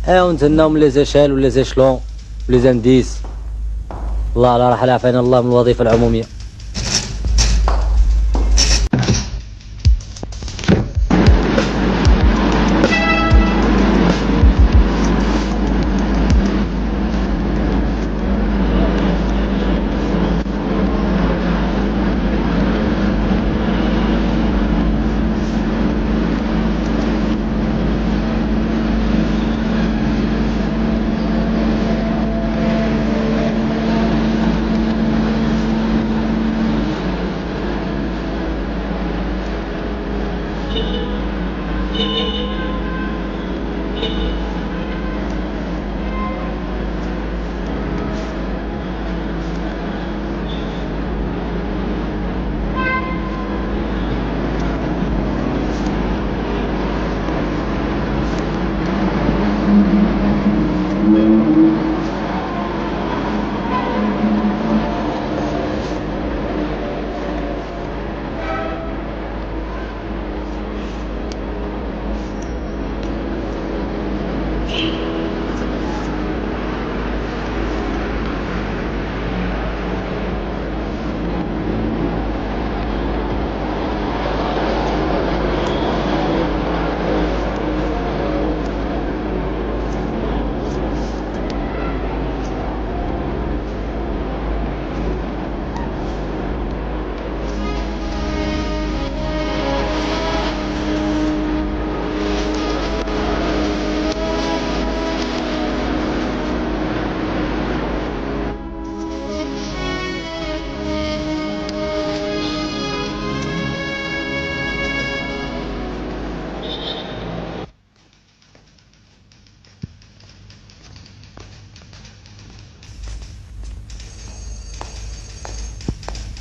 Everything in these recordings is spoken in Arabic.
ونتهناو من لي زيشال ولا زيشلون ولي زانديس. الله لا راح يعافينا الله من الوظيفه العموميه.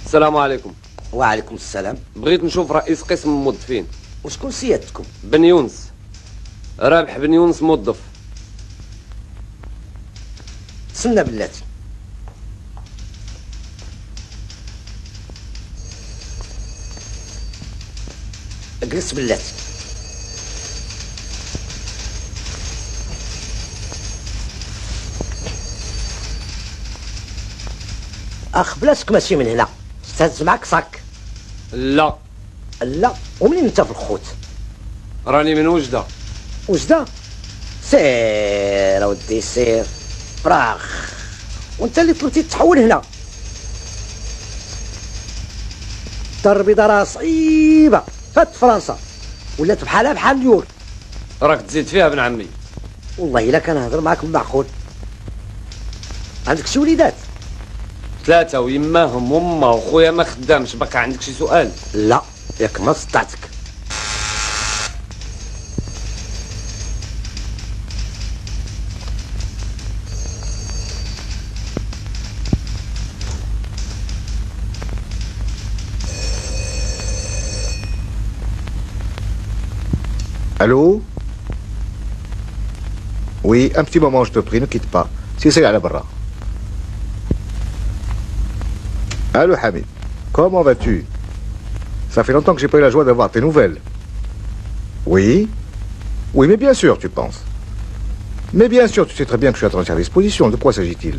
السلام عليكم. وعليكم السلام. بغيت نشوف رئيس قسم الموظفين. وشكون سيادتكم؟ بن يونس، رابح بن يونس، موظف. تسنى بلاتي. اجلس بلاتي. اخ بلاتك ماشي من هنا، استهز معك صاك. لا لا، ومنين انت في الخوت؟ راني من وجدة. وجدة؟ سير اودي سير فراخ، وانت اللي طلبتي تحول هنا. الدار البيضاء راه صعيبة فات فرنسا، ولات بحالها بحال اليور. راك تزيد فيها بن عمي. والله الا كنهضر معاك بالمعقول. عندك شي وليدات؟ 3 ويماهم وما وخويا ما خدامش. بقى عندك شي سؤال؟ لا، ياك ما صدعتك. Allô? Oui, un petit moment, je te prie, ne quitte pas. Si c'est à la barra. Allô, Hamid. Comment vas-tu? Ça fait longtemps que j'ai pas eu la joie d'avoir tes nouvelles. Oui? Oui, mais bien sûr, tu penses. Mais bien sûr, tu sais très bien que je suis à ton entière disposition. De quoi s'agit-il?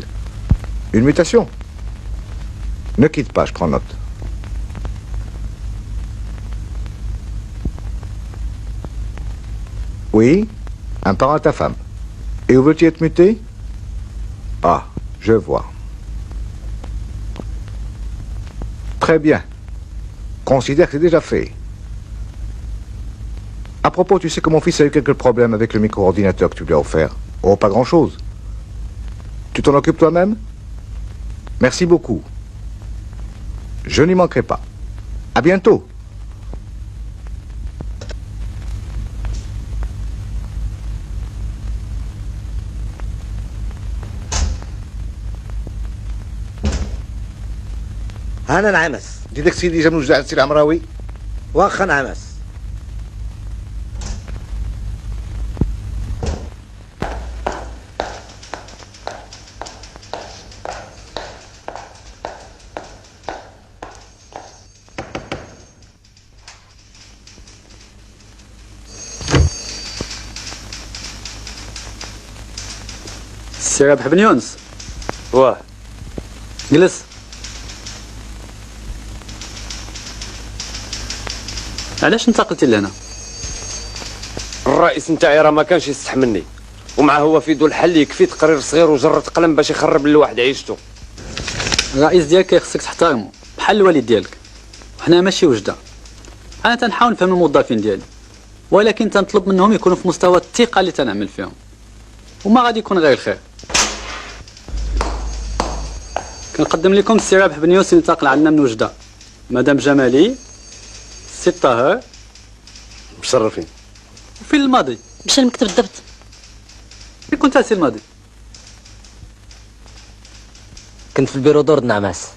Une mutation? Ne quitte pas, je prends note. Oui, un parent à ta femme. Et où veux-tu être muté? Ah, je vois. Très bien. Considère que c'est déjà fait. À propos, tu sais que mon fils a eu quelques problèmes avec le micro-ordinateur que tu lui as offert. Oh, pas grand-chose. Tu t'en occupes toi-même? Merci beaucoup. Je n'y manquerai pas. À bientôt. انا نعمس. ديدك سيدي جا من وجدة عند سي العمراوي. واخا نعمس. السي رابح بن يونس، واه جلس. علاش انتقلتي لهنا؟ الرئيس نتاعي راه ما كانش يستحملني، ومع هو في يدو الحل يكفي تقرير صغير وجرة قلم باش يخرب للواحد عيشته. الرئيس ديالك خصك تحترمه بحال الوالد ديالك، وحنا ماشي وجده. انا تنحاول نفهم الموظفين ديالي، ولكن تنطلب منهم يكونوا في مستوى الثقه اللي تنعمل فيهم، وما غادي يكون غير الخير. كنقدم لكم السي رابح بن يوسف اللي انتقل عندنا من وجده، مدام جمالي، السي طاهر. مشرفين. وفين الماضي؟ مشى المكتب الضبط. فين كنت السي الماضي؟ كنت في البيرو دور نعماس.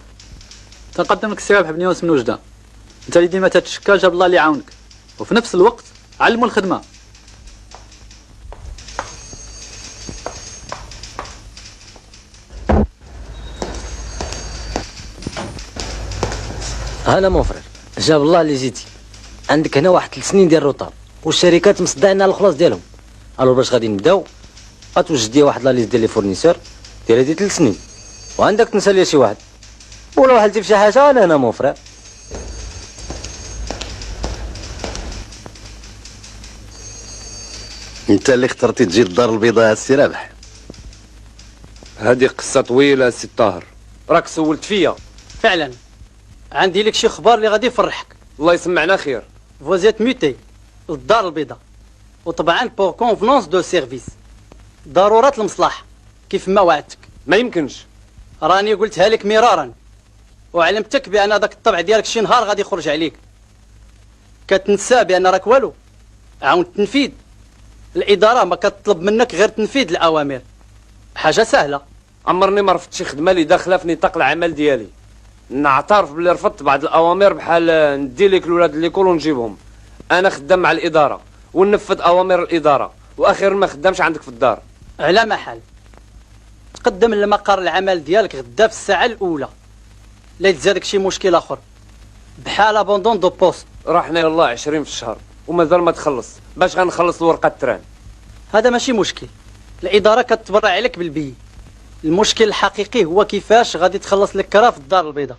تنقدم لك السي رابح بن يوسف من وجده، انت اللي ديما تتشكى جاب الله اللي يعاونك، وفي نفس الوقت علموا الخدمه. هلا مون فرير، جاب الله اللي جيتي. عندك هنا واحد 3 سنين ديال الروطار، والشركات مصدعين على الخلاص ديالهم. الو باش غادي نبداو غتوجد لي واحد لا ليست ديال لي فورنيسور ديال هادي 3 سنين، وعندك تنسى لي شي واحد، ولا وحلتي في شي حاجه انا هنا مون فرير. انت اللي اخترتي تجي للدار البيضاء السي رابح؟ هذه قصة طويلة سي طاهر، راك سولت فيا. فعلا عندي لك شي خبر اللي غادي يفرحك. الله يسمعنا خير. فوزيت ميتي للدار البيضاء، وطبعا بور كونفنونس دو سيرفيس، ضرورة المصلحة كيف ما وعدتك. ما يمكنش. راني قلتها لك مرارا، وعلمتك بان داك الطبع ديالك شي نهار غادي يخرج عليك. كتنسى بان راك والو. عاون التنفيذ، الاداره ما كتطلب منك غير تنفيذ الاوامر، حاجه سهله. عمرني ما رفضت شي خدمه اللي داخله في نطاق العمل ديالي. نعترف بلي رفضت بعض الاوامر بحال ندي لك الولاد ليكول ونجيبهم. انا خدام مع الاداره وننفذ اوامر الاداره، واخيرا ما خدامش عندك في الدار. على محل تقدم لمقر العمل ديالك غدا في الساعه الاولى. لا يتزادك شي مشكل اخر بحال ابوندون دو بوست. راحنا يلاه 20 في الشهر ومازال ما تخلص. باش غنخلص الورقه التران؟ هذا ماشي مشكل، الاداره كتبرع عليك بالبي. المشكل الحقيقي هو كيفاش غادي تخلص لك كرا في الدار البيضاء.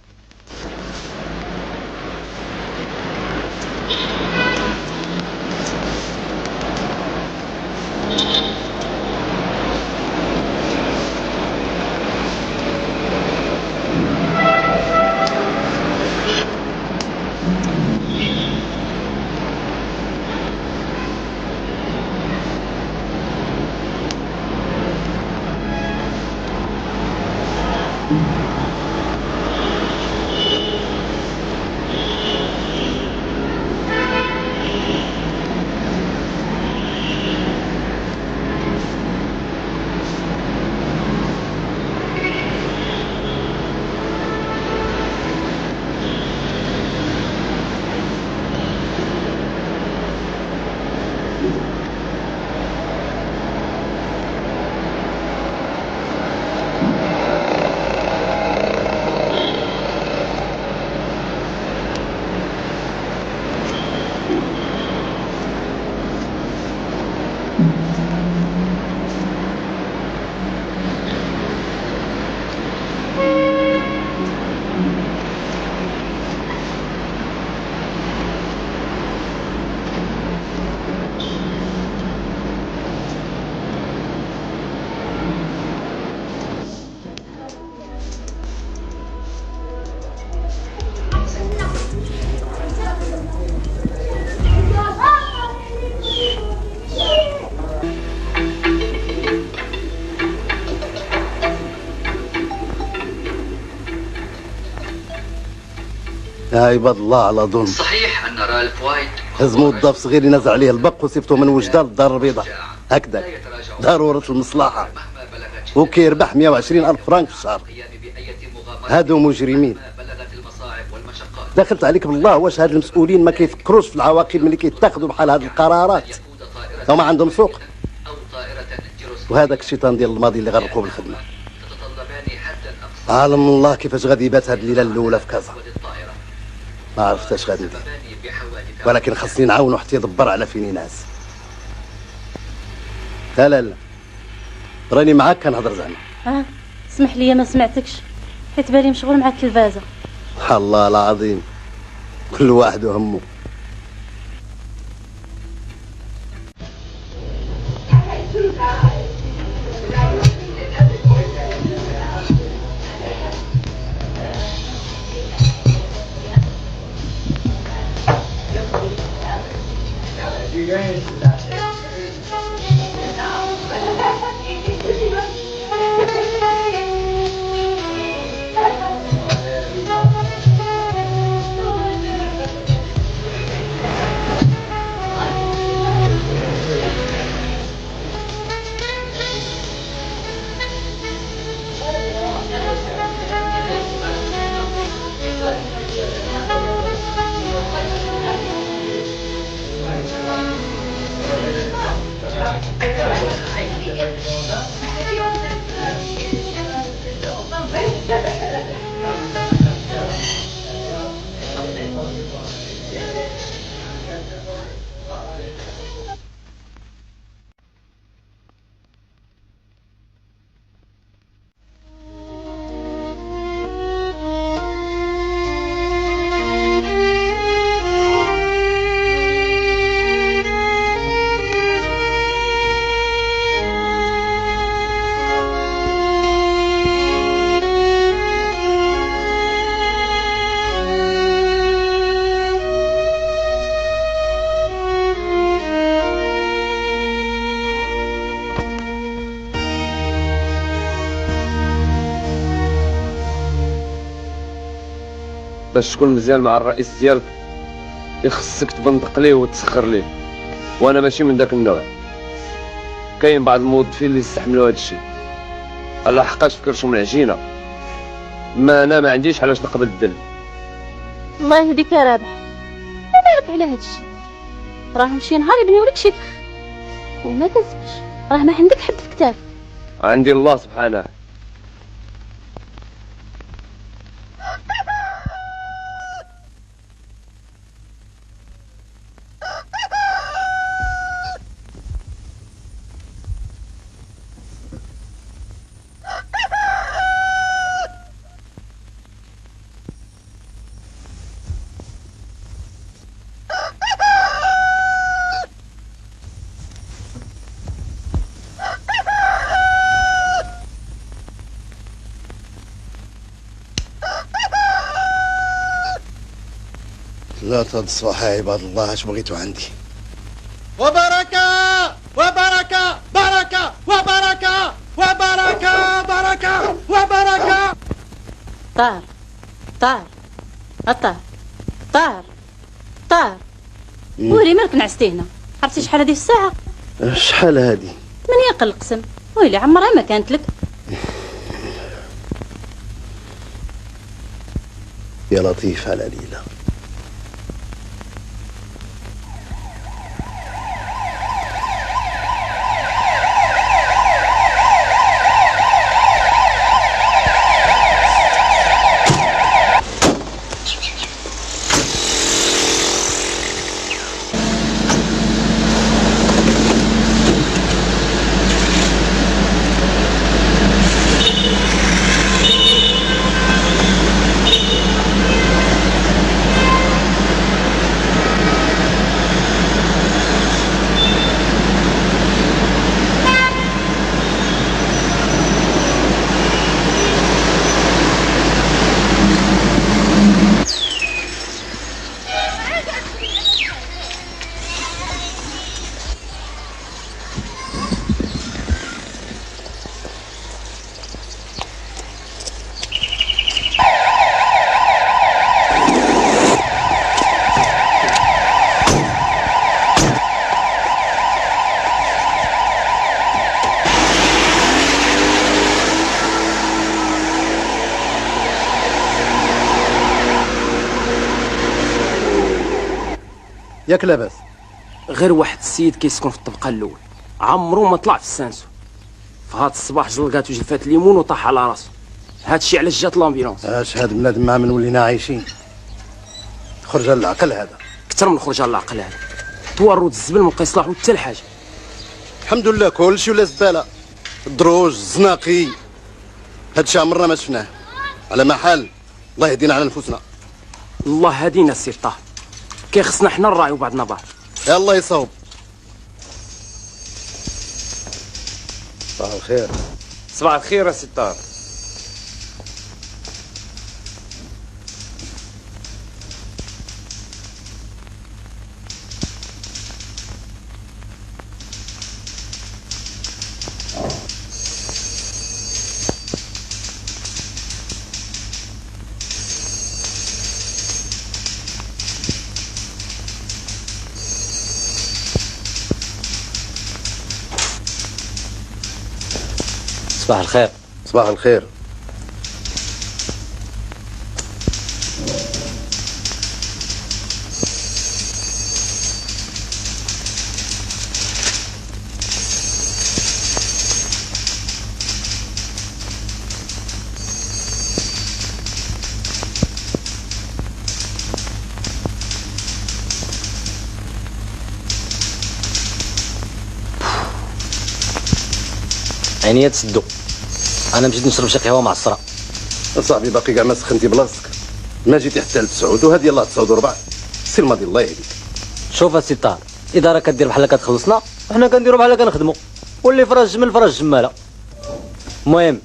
يا عباد الله على ظلم. صحيح أن رالف وايت هز موظف صغير ينزع عليه البق وصيفته من وجدان للدار البيضاء هكذا ضرورة المصلحة، وكيربح 120,000 فرنك في الشهر. هادو مجرمين. دخلت عليك بالله، واش هاد المسؤولين ما كيفكروش في العواقب ملي كيتاخذوا بحال هاد القرارات؟ هما عندهم سوق. وهذاك الشيطان ديال الماضي اللي غرقوا بالخدمة. عالم الله كيفاش غادي يبات هاد الليلة الأولى في كازا. ما عرفت اش غادي ندير، ولكن خاصني نعاونو حتى يدبر على فين ينعس. لا لا لا، راني معاك كنهضر زعما. اسمح لي ما سمعتكش حيت بالي مشغول مع التلفازه. الله العظيم كل واحد وهمه. باش تكون مزيان مع الرئيس ديالك يخصك تبندق ليه وتسخر ليه، وانا ماشي من داك النوع. كاين بعض الموظفين اللي يستحملوا هذا الشيء على حقاش فكرتهم العجينه، ما انا ما عنديش علاش نقبل الدل. الله يهديك يا رابح، انا رابح على هذا الشيء. راه مشي نهار يبنيو لك شي وما تنساش راه ما عندك حد في كتافك. عندي الله سبحانه. لا تصبح يا عباد الله، اش بغيتوا عندي؟ وبركة وبركة بركة وبركة وبركة بركة وبركة. طار طار الطار طار طار. ويلي مالك نعستي هنا؟ عرفتي شحال هذه الساعة؟ شحال هادي؟ 8 قلقسم. ويلي عمرها ما كانت لك. يا لطيف على ليلى. ياك لاباس؟ غير واحد السيد كيسكن في الطبقه الاول، عمرو ما طلع في السانسو. فهاد الصباح جلقاتو جلفات ليمون وطاح على راسو. هادشي علاش جات لامبيلونس. اش هاد بنادم مع من ولينا عايشين؟ خرج على العقل هذا. كثر من خرج على العقل هذا. توارد الزبل ما بقى يصلحو حتى لحاجه. الحمد لله كلشي ولا زباله. الدروج الزناقي هادشي عمرنا ما شفناه. على محل الله يهدينا على نفوسنا. الله هدينا السي طه، كي خصنا حنا نراعيو بعضنا بعض. يا الله يصوب. صباح الخير. صباح الخير يا ستار. صباح الخير. صباح الخير. عينيا تسدو، انا مشيت نشرب شي قهوه معصره. صاحبي باقي كاع ما سخنتي بلاصتك، ما جيتي حتى لتسعود وهذه يلاه 9 و4. السي الماضي الله يهديك. شوف السي طاهر، الاداره كدير بحال كتخلصنا وحنا كنديروا بحال كنخدموا، واللي فرا الجمل فرا الجماله. المهم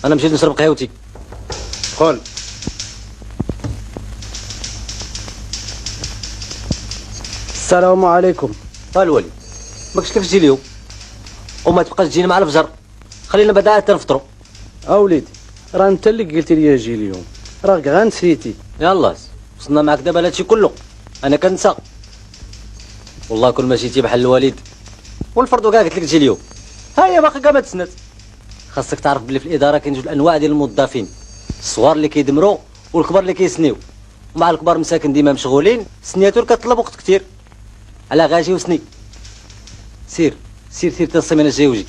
انا مشيت نشرب قهوتي. قول. السلام عليكم. الولي ماكش كيف تجي اليوم وما تبقاش تجينا مع الفجر، خلينا بعدا عاد تنفطروا. اوليدي راه انت اللي قلتي لي اجي اليوم، راك غا نسيتي. يلا وصلنا معاك دابا هادشي كله، انا كنسى والله. كل ما جيتي بحال الوالد والفرض كاع قلت لك تجي اليوم، ها هي باقي كاع ما تسنات. خاصك تعرف بلي في الاداره كاين جوج الانواع ديال الموظفين، الصغار اللي كيدمروا والكبار اللي كيسنيو. ومع الكبار مساكن ديما مشغولين، سنياتور كتطلب وقت كثير. على غاجي وسني، سير سير سير السيمانه الجايه وجي،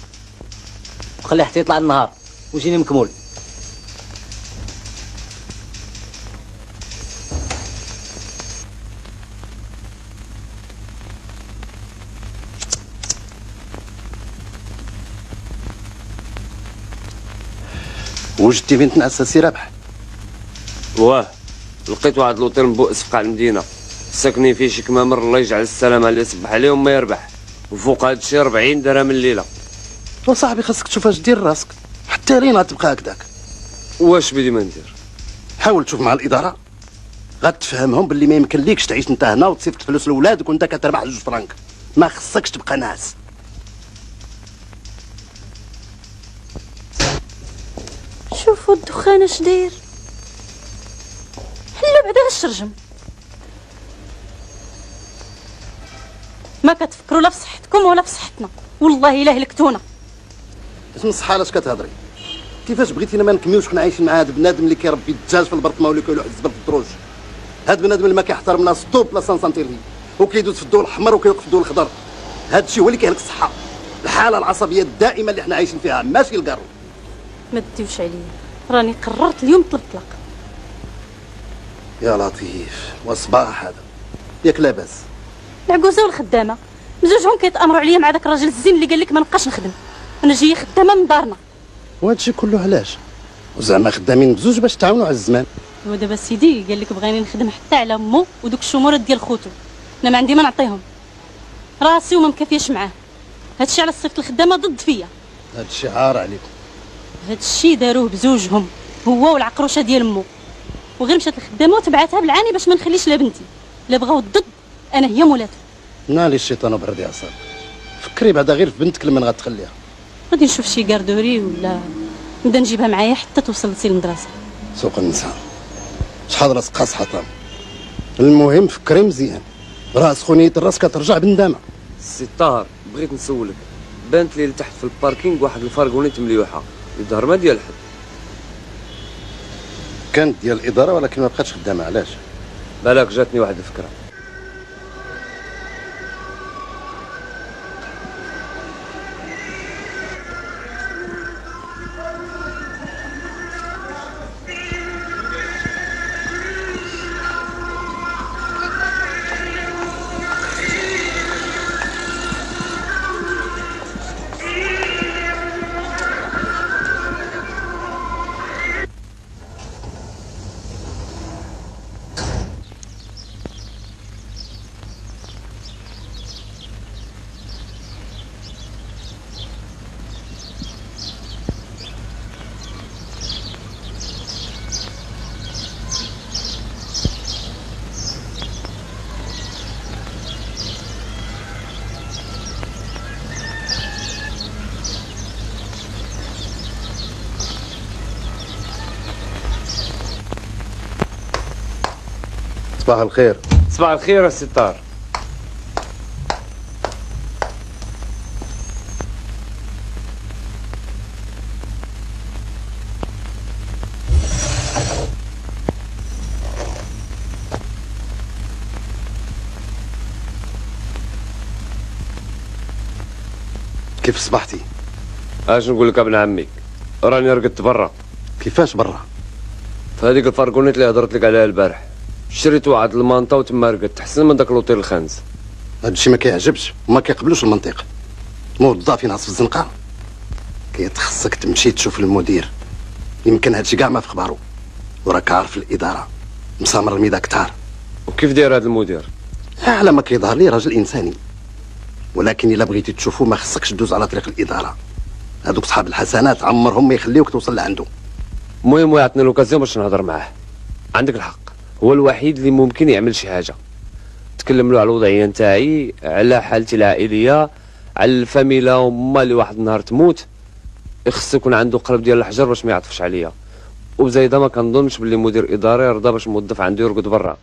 وخليه حتى يطلع النهار وجيني مكمول. وجدتي فين تنعس سي رابح؟ واه لقيت واحد لوطيل مبؤس في قاع المدينه، ساكنين فيه شي كمامر الله يجعل السلام على اللي يصبح عليهم ما يربح، وفوق هذا الشيء 40 درهم الليله. وصاحبي خاصك تشوف اش دير راسك، حتى لين غتبقى هكذاك. واش بدي ما ندير؟ حاول تشوف مع الاداره، غتفهمهم باللي ما يمكن ليكش تعيش انت هنا وتصيفط فلوس لولادك وانت كتربح 2 فرانك. ما خصكش تبقى ناعس. شوفوا الدخان اش داير، حلو بعدا الشرجم. ما كتفكروا لا في صحتكم ولا في صحتنا، والله الا هلكتونا. اسم الصحه علاش كتهضري؟ كيفاش بغيتينا ما نكميوش حنا عايشين مع هذا البنادم اللي كيربي الدجاج في البرطمه ولا كيلوح الزبل في الدروج؟ هذا البنادم اللي ما كيحترمنا سطور بلا سانتيري، وكيدوز في الضوء الاحمر وكيوقف في الضوء الخضر. هذا الشيء هو اللي كيهلك الصحه، الحاله العصبيه الدائمه اللي حنا عايشين فيها ماشي الكارو. ما تديوش عليا، راني قررت اليوم طلب الطلاق. يا لطيف وصباح هذا ياك لاباس. العكوزه والخدامه بجوجهم كيتامروا عليا مع داك الراجل الزين اللي قال لك ما نبقاش نخدم. انا جايه خدامه من دارنا. وهذا الشيء كله علاش؟ وزعما خدامين بزوج باش تعاونوا على الزمان. هو دابا سيدي قال لك بغاني نخدم حتى على مو ودوك الشمورات ديال خوتو، انا ما عندي ما نعطيهم، راسي وما مكافياش معاه. هادشي على صيفط الخدامه ضد فيا. هذا الشيء عار عليكم. هادشي داروه بزوجهم، هو والعقروشه ديال مو، وغير مشات الخدامه وتبعتها بالعاني باش ما نخليش لا بنتي لا بغاو الضد، انا هي مولاتو. نالي الشيطان وبردي اعصابك، فكري بعدا غير في بنتك لمن غتخليها. غادي نشوف شي كاردوري ولا نبدا نجيبها معايا حتى توصل لسي المدرسه. سوق النساء شحال راسك خاص حطام. المهم فكري مزيان، راه سخونيه الراس كترجع بندامه. سي طاهر بغيت نسولك، بانت لي لتحت في الباركينغ واحد الفرقونيت مليوحه، الظهر ما ديال حد. كانت ديال الاداره ولكن ما بقاتش خدامه. علاش؟ بالك جاتني واحد الفكره. صباح الخير. صباح الخير السي طاهر. كيف صبحتي؟ اش نقول لك ابن عمي، راني رقدت برا. كيفاش برا؟ في هذيك الفرقونيت اللي هضرت لك عليها البارح، شريت واحد المانطا وتما رقدت احسن من داك لوطيل الخانز. هادشي ما كيعجبش وما كيقبلوش المنطق. موظف ينعس في الزنقه خصك تمشي تشوف المدير، يمكن هادشي كاع ما في خبارو، وراك عارف الاداره مسامر الميدا كتار. وكيف داير هذا المدير؟ على ما كيظهر لي راجل انساني، ولكن الا بغيتي تشوفو ما خصكش تدوز على طريق الاداره. هادوك صحاب الحسنات عمرهم ما يخليوك توصل لعندو. المهم يعطيني لوكازيون باش نهضر معاه. عندك الحق، هو الوحيد اللي ممكن يعمل شي حاجه. تكلم له على الوضعيه نتاعي، على حالتي العائليه، على الفاميلا وما اللي واحد النهار تموت. خص يكون عنده قلب ديال الحجر باش ما يعطفش عليا. وبزايده ما كنظنش باللي مدير اداري يرضى باش موظف عنده يرقد برا.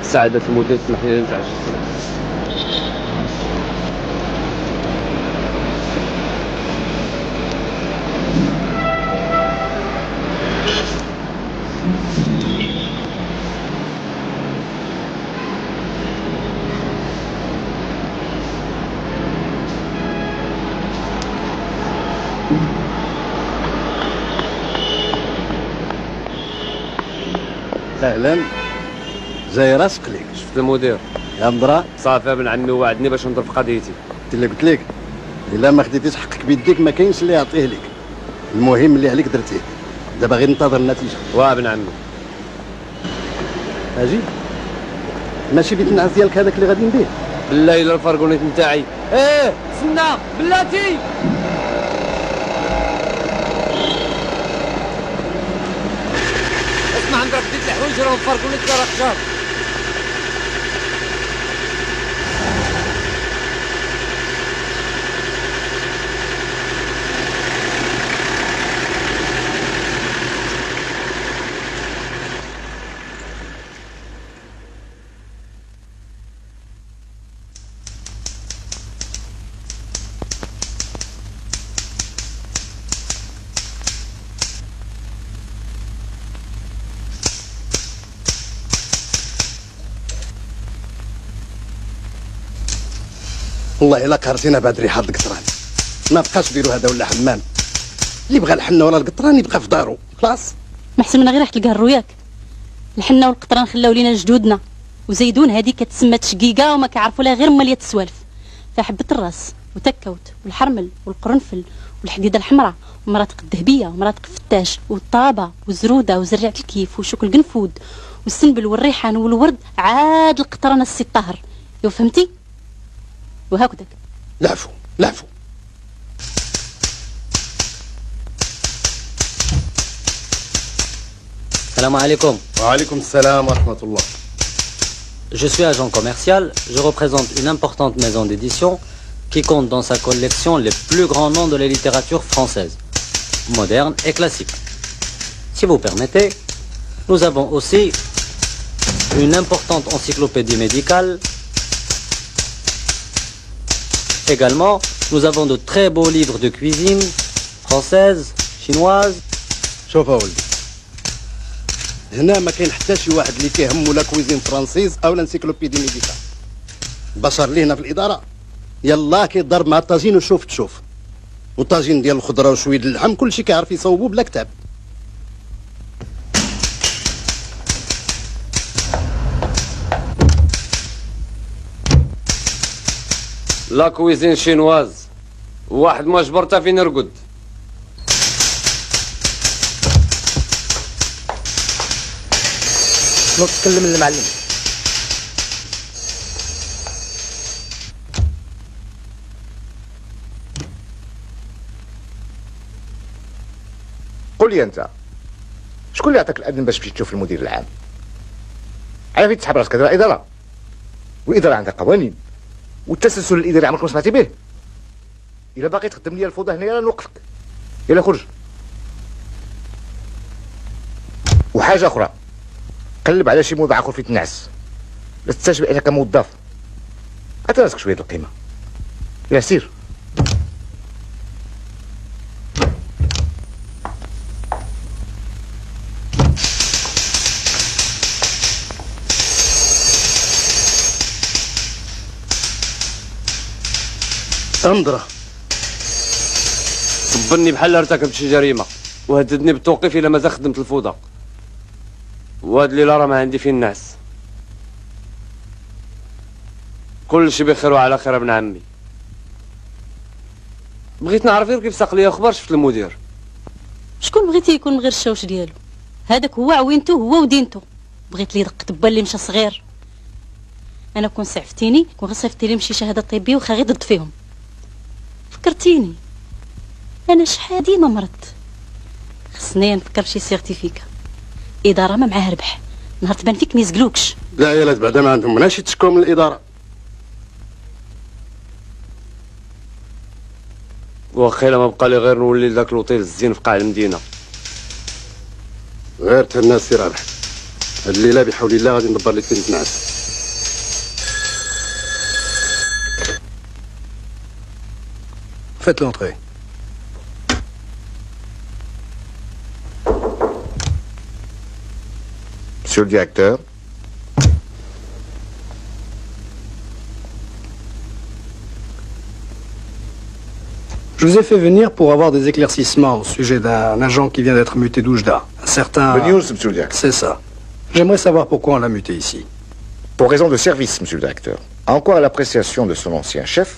سعادة المدير تسمح لي نتعجل. اهلا، جاي راسك ليك. شفت المدير؟ يا مضرا صافي ابن عمي وعدني باش نضرب في قضيتي. اللي قلت لك الا ما خديتيش حقك بيديك ما كاينش اللي يعطيه لك. المهم اللي عليك درتيه، دابا غير ننتظر النتيجه. واه ابن عمي. اجي ماشي بيت النعاس ديالك هذاك اللي غاديين به؟ بالله الا الفرقونيت نتاعي. ايه تسنى بلاتي. اسمع عندك بديت الحوايج راهم الفرقونيت راه خشاب. والله الا قهرتينا بعد ريحه القطران ما بقاش ديروا هذا ولا حمام. اللي بغى الحنه ولا القطران يبقى في دارو خلاص. ما احسن من غير ريحه القهر ياك. الحنه والقطران خلاو لينا جدودنا، وزيدون هذه كتسمى تشقيقه وما كيعرفوا لها غير ماليه السوالف. فحبه الراس وتكوت والحرمل والقرنفل والحديده الحمراء ومراتق الذهبيه ومراتق الفتاش والطابه والزروده وزريعه الكيف وشوك القنفود والسنبل والريحان والورد عاد القطران السي الطاهر. يو فهمتي؟ وهكذاك. لعفوا لعفوا. Salam alaikum. وعليكم السلام ورحمه الله. Je suis agent commercial. Je représente une importante maison d'édition qui compte dans sa collection les plus grands noms de la littérature française, moderne et classique. Si vous permettez, nous avons aussi une importante encyclopédie médicale. Également, nous avons de très beaux livres de cuisine française, chinoise. شوف اولدي، هنا ما كاين حتى شي واحد اللي كيهمو لا كويزين فرانسيز او لا انسيكلوبيدي ميديكال. البشر اللي هنا في الاداره يلا كيضرب مع الطاجين وشوف تشوف، والطاجين ديال الخضره وشويه اللحم كلشي كيعرف يصوبو بلا كتاب. لا كويزين شينواز، واحد ما جبرتها فين يرقد. شنو تكلم المعلم؟ قول لي انت، شكون اللي عطاك الاذن باش تمشي تشوف المدير العام؟ على فين تسحب راسك هذا الاداره؟ والاداره عندها قوانين، والتسلسل الاداري عمرك ما سمعتي به. الا باقي تخدم لي الفوضى هنا نوقفك. يلا خرج. وحاجه اخرى، قلب على شي موضوع اخر في تنعس، لا تستجب انك كموظف، عطي راسك شويه القيمه. يلا سير. انظرة صبني بحال ارتكبت شي جريمه، وهددني بالتوقيف الا مازال خدمت الفوضى. وهاد الليله راه ما عندي فيه النعس. كل شي بخير وعلى خير ابن عمي. بغيت نعرف غير كيف ساق لي اخبار شفت المدير. شكون بغيتي يكون من غير الشوش ديالو؟ هذاك هو عوينته هو ودينته. بغيت لي دق دبا اللي مشى صغير. انا كون سعفتيني كون غير صيفطتي لي شي شهاده طبيه وخا غير ضد فيهم. فكرتيني انا شحال ديما مرضت، خصني نفكر بشي سيرتيفيكا. اداره ما معاها ربح، نهار تبان فيك ما يزقلوكش. لا يا ولاد بعدا ما عندهم مناش يتشكوا من الاداره. واخا ما بقى لي غير نولي لذاك لوطيل الزين في قاع المدينه. غير تهنا سي رابح، هاد الليله بحول الله غادي ندبر لك فين تنعس. Faites l'entrée. Monsieur le directeur. Je vous ai fait venir pour avoir des éclaircissements au sujet d'un agent qui vient d'être muté d'Oujda. Un certain... News, monsieur le directeur. C'est ça. J'aimerais savoir pourquoi on l'a muté ici. Pour raison de service, monsieur le directeur. En quoi à l'appréciation de son ancien chef,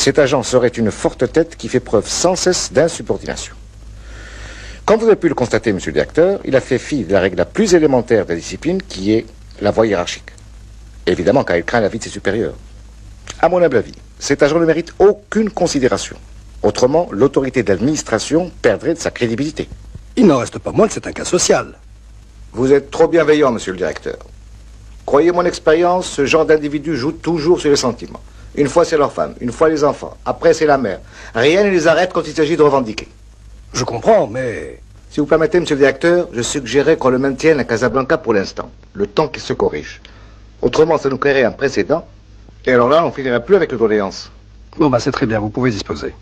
cet agent serait une forte tête qui fait preuve sans cesse d'insubordination. Comme vous avez pu le constater, monsieur le directeur, il a fait fi de la règle la plus élémentaire de la discipline qui est la voie hiérarchique. Évidemment, car il craint la vie de ses supérieurs. À mon humble avis, cet agent ne mérite aucune considération. Autrement, l'autorité de l'administration perdrait de sa crédibilité. Il n'en reste pas moins que c'est un cas social. Vous êtes trop bienveillant, monsieur le directeur. Croyez mon expérience, ce genre d'individu joue toujours sur les sentiments. Une fois c'est leur femme, une fois les enfants, après c'est la mère. Rien ne les arrête quand il s'agit de revendiquer. Je comprends, mais... Si vous permettez, monsieur le directeur, je suggérais qu'on le maintienne à Casablanca pour l'instant, le temps qu'il se corrige. Autrement, ça nous créerait un précédent, et alors là, on finirait plus avec le doléance. Bon, bah c'est très bien, vous pouvez disposer.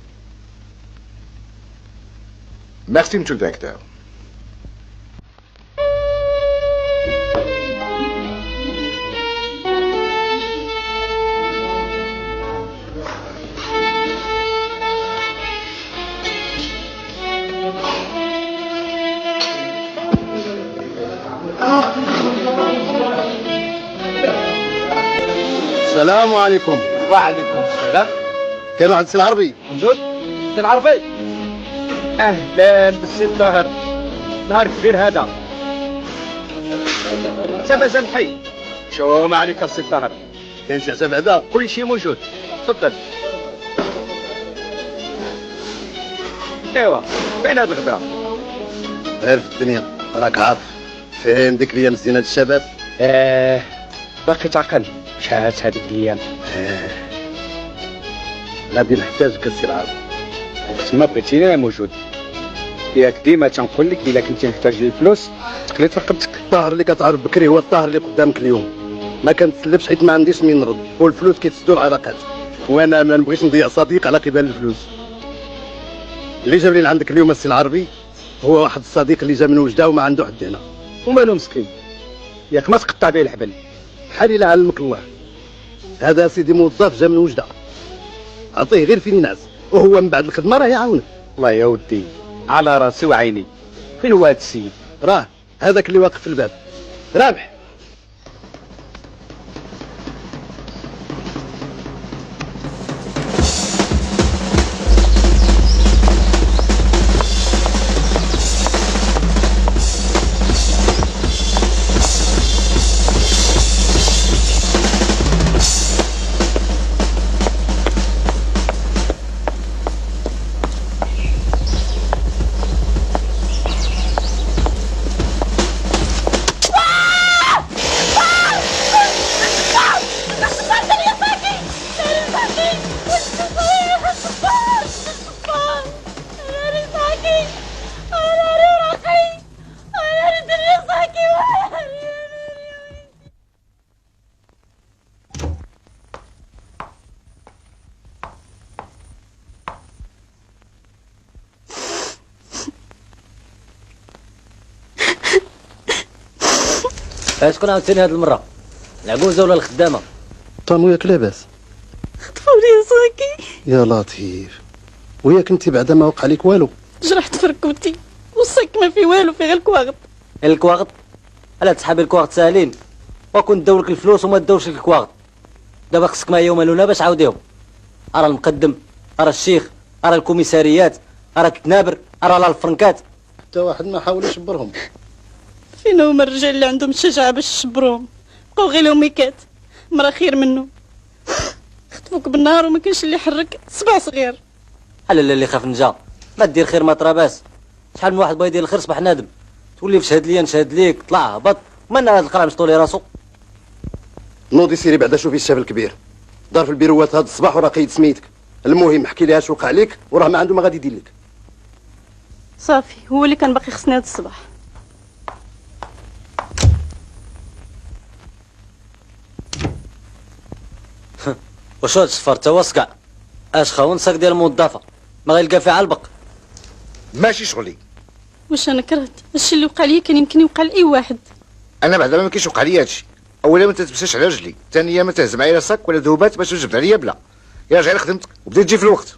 Merci, monsieur le directeur. السلام عليكم. وعليكم السلام. كاين واحد السي العربي موجود؟ السي العربي. اهلا بالسي الطاهر. نهار كبير هذا. سبا الحي. شو ما عليك السي الطاهر. كاين شي حساب هذا؟ كل شيء موجود. تفضل. ايوا فين هاد الغدا؟ غير في الدنيا راك عارف. فين ديك الايام زينة الشباب؟ باقي تعقل. شحال هذيك الايام. غادي نحتاجك السي العربي. تما بغيتيني انا موجود. ياك ديما تنقول لك الا كنتي محتاج للفلوس تقلي في رقبتك. الطاهر اللي كتعرف بكري هو الطاهر اللي قدامك اليوم. ما كنتسلفش حيت ما عنديش مين نرد، والفلوس كيتسدوا العلاقات. وانا ما نبغيش نضيع صديق على قبال الفلوس. اللي جاب لي لعندك اليوم السي العربي هو واحد الصديق اللي جا من وجده وما عنده حد هنا. ومالو مسكين. ياك ما تقطع به الحبل. بحال الا علمك الله. هذا سيدي موظف جا من وجده. عطيه غير فين ينعس، وهو من بعد الخدمه راه يعاونك. الله يا ودي على راسي وعيني. فين هو هاد السيد؟ راه هذاك اللي واقف في الباب. رابح. شكون عاوتاني هاد المره؟ العجوزه ولا الخدامه؟ طام وياك لاباس؟ خطفوا لي صاكي. يا لطيف، وياك انت بعدا ما وقع لك والو؟ جرحت في ركبتي والصك ما في والو، في غير الكواغط. الكواغط؟ الا تسحابي الكواغط ساهلين، وكنت داولك الفلوس وما داوش لك الكواغط. دابا خصك ما يوم لونا باش عاوديهم. ارى المقدم، ارى الشيخ، ارى الكوميساريات، ارى الكنابر، ارى الفرنكات. حتى واحد ما حاول يشبرهم. فين هما الرجال اللي عندهم الشجاعه باش يشبروهم؟ بقاو غير لوميكات، مرا خير منه. خطفوك بالنهار وما كانش اللي يحرك صبع صغير. لا لا، اللي خاف نجا ما دير خير ما طراباس. شحال من واحد بغا يدير الخير صبح نادم. تولي فشهد ليا نشهد ليك، طلع هبط، من هاد القرع مش طولي راسو. نوضي سيري بعدا شوفي الشاب الكبير دار في البيروات هاد الصباح وراه قيد سميتك. المهم حكي ليها اش وقع لك وراه ما عنده ما غادي يدير لك. صافي، هو اللي كان باقي خصني هاد الصباح. وشو هاد الصفار تا وسكع؟ اش خاون ساك ديال الموظفه ما غيلقى فيها علبق. ماشي شغلي. واش انا كرهت الشيء اللي وقع لي كان يمكن يوقع لاي واحد. انا بعدا ما كاينش وقع لي هادشي. اولا ما تتمساش على رجلي، ثانيا ما تهز معايا لا صك ولا ذوبات باش تجبد عليا بلا. يا رجع لخدمتك وبدا تجي في الوقت.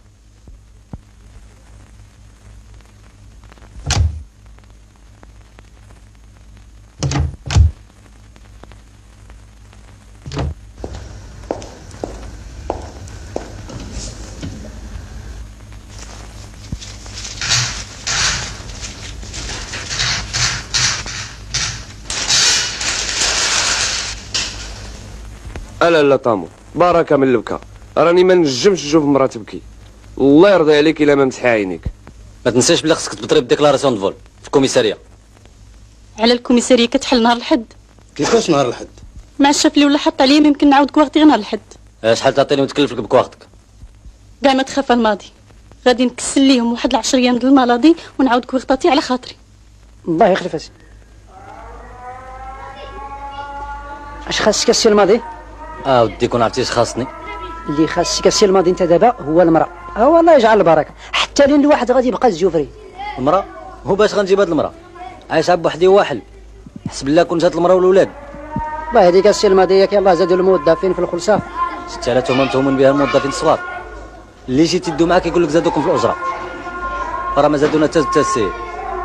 لا لا طامو، بركه من البكا، راني ما نجمش نشوف مرا تبكي. الله يرضي عليك الا ما مسحي عينيك. ما تنساش بلي خصك تبطري بديكلاراسيون دو فول في الكوميساريه. على الكوميساريه كتحل نهار الحد. كيفاش نهار الحد؟ مع الشاف ولا حط عليا يمكن نعاود كواغطي غير نهار الحد. شحال تعطيني وتكلف لك بكواغطك؟ كاع ما تخاف الماضي، غادي نكسل ليهم واحد 10 ايام د الماضي ونعاود كواغطاتي على خاطري. الله يخلف اسي. اش خاصك السي الماضي؟ ودي كون عرفتي اش خاصني. اللي خاصك السي الماضي انت دابا هو المراه. والله يجعل البركه، حتى لين الواحد غادي يبقى الزوفري. المراه؟ هو باش غنجيب هاد المراه؟ عايشه بوحدي واحد. حسب الله كون جات المراه والولاد. الله يهديك السي الماضي، ياك يلاه زادوا الموظفين في الخلصه. 6000 هما متهمين بها الموظفين الصغار. اللي جيت يدو معاك يقول لك زادوكم في الاجره. راه ما زادونا حتى السير.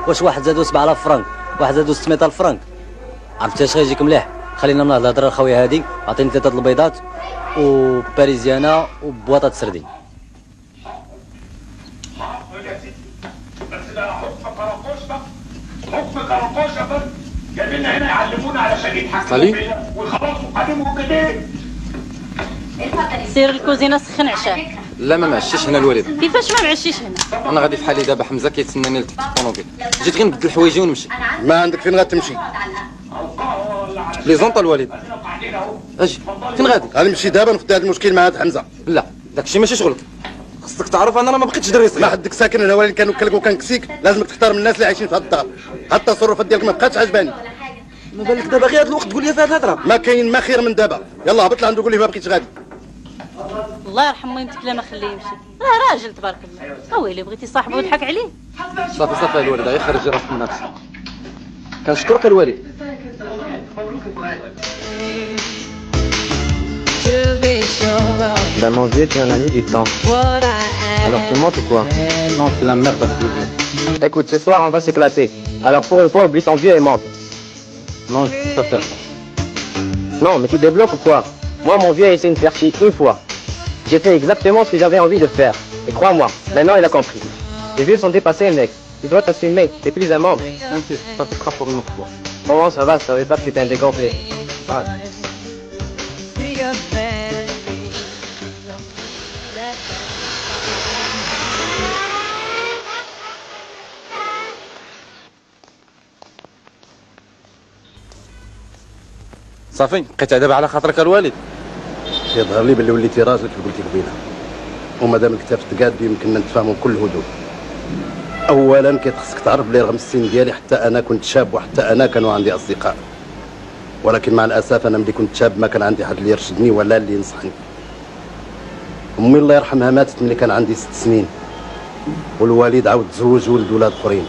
واش واحد زادو 7000 فرنك، واحد زادو 600000 فرنك. عرفتي اش غيجيك مليح؟ خلينا من هاد الهضره الخاويه هادي، عطيني 3 البيضات وباريزيانا وبواطه سردين. جايبيننا هنا يعلمونا علشان يتحكموا فينا ويخلصوا قديمهم كده. سير الكوزينه سخن عشاك. لا ما معشيش هنا الوالد. كيفاش ما معشيش هنا؟ انا غادي في حالي دابا، حمزه كيتسناني لتحت الطوموبيل. جيت غير نبدل حوايجي ونمشي. ما عندك فين غتمشي؟ لي زونطا الوالد. اجي فين غادي؟ غنمشي دابا نفضي هذا المشكل مع هاد حمزه. لا داكشي ماشي شغلك. خصك تعرف انا ما بقيتش دري صغير. ما حدك ساكن هنا ولا اللي كنوكلك وكنكسيك، لازمك تختار من الناس اللي عايشين في هاد الدار. حتى التصرفات ديالك ما بقاتش عجباني. ما بالك دابا غير هاد الوقت تقول لي في هاد الهضره؟ ما كاين ما خير من دابا. يلا هبط لعنده قول ليه ما بقيتش غادي. الله يرحم والديك لا ما خليه يمشي، راه راجل تبارك الله. ويلي بغيتي صاحبه وتضحك عليه. صافي صافي الوالد، غير خرج راسك من نفسك. كنشكرك الوالد. Ben mon vieux, tu en as mis du temps. Alors tu montes ou quoi? Non, c'est la merde. Écoute, ce soir on va s'éclater. Alors pour une fois, oublie ton vieux et monte. Non, je peux pas faire ça. Non, mais tu débloques ou quoi? Moi, mon vieux a essayé de me faire chier une fois. J'ai fait exactement ce que j'avais envie de faire. Et crois-moi, maintenant il a compris. Les vieux sont dépassés, mec. Tu dois t'assumer, t'es plus un membre. Ça te fera pour une autre fois. Comment ça va? Je savais pas que t'étais un dégonflé. Ah. صافي بقيت دابا على خاطرك الوالد. يظهر لي باللي وليتي راجل كي قلتي قبيله، ومادام الكتاب تقاد يمكننا نتفاهموا بكل هدوء. اولا خصك تعرف بلي رغم السن ديالي حتى انا كنت شاب وحتى انا كانوا عندي اصدقاء، ولكن مع الاسف انا ملي كنت شاب ما كان عندي حد اللي يرشدني ولا اللي ينصحني. امي الله يرحمها ماتت ملي كان عندي 6 سنين، والوالد عاود تزوج وولد ولاد اخرين.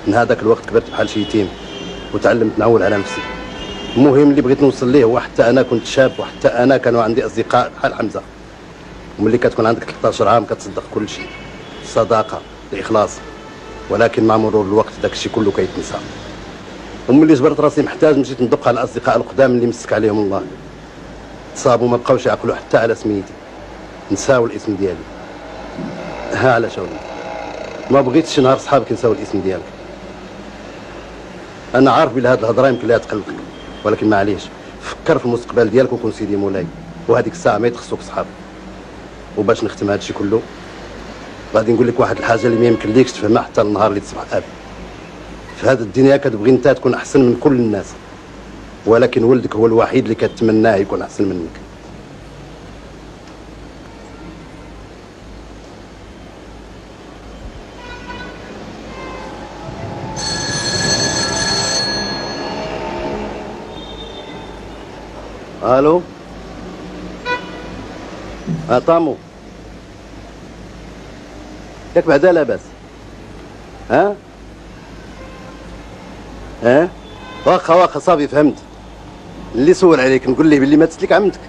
من هذاك الوقت كبرت بحال شي يتيم وتعلمت نعول على نفسي. المهم اللي بغيت نوصل ليه هو حتى انا كنت شاب وحتى انا كانوا عندي اصدقاء بحال حمزه، وملي كتكون عندك 13 عام كتصدق كل شيء، الصداقه، الاخلاص، ولكن مع مرور الوقت داك الشيء كله كيتنسى. وملي جبرت راسي محتاج مشيت ندق على الاصدقاء القدام اللي مسك عليهم الله، تصابوا ما بقاوش يعقلوا حتى على سميتي، نساو الاسم ديالي. ها علاش اولي ما بغيتش نهار صحابك ينساو الاسم ديالك. انا عارف بلي هاد الهضره يمكن لها تقلقك، ولكن معليش، فكر في المستقبل ديالك وكون سيدي مولاي، وهذيك الساعه ما يتخصوك صحابك. وباش نختم هذا الشيء كله غادي نقول لك واحد الحاجه اللي ما يمكن ليكش تفهمها حتى النهار اللي تصبح اب. في هذه الدنيا كتبغي انت تكون احسن من كل الناس، ولكن ولدك هو الوحيد اللي كتمناه يكون احسن منك. الو طامو، ياك بعدا لاباس؟ ها واخا صافي فهمت. اللي سول عليك نقول ليه باللي ماتت لك عمتك،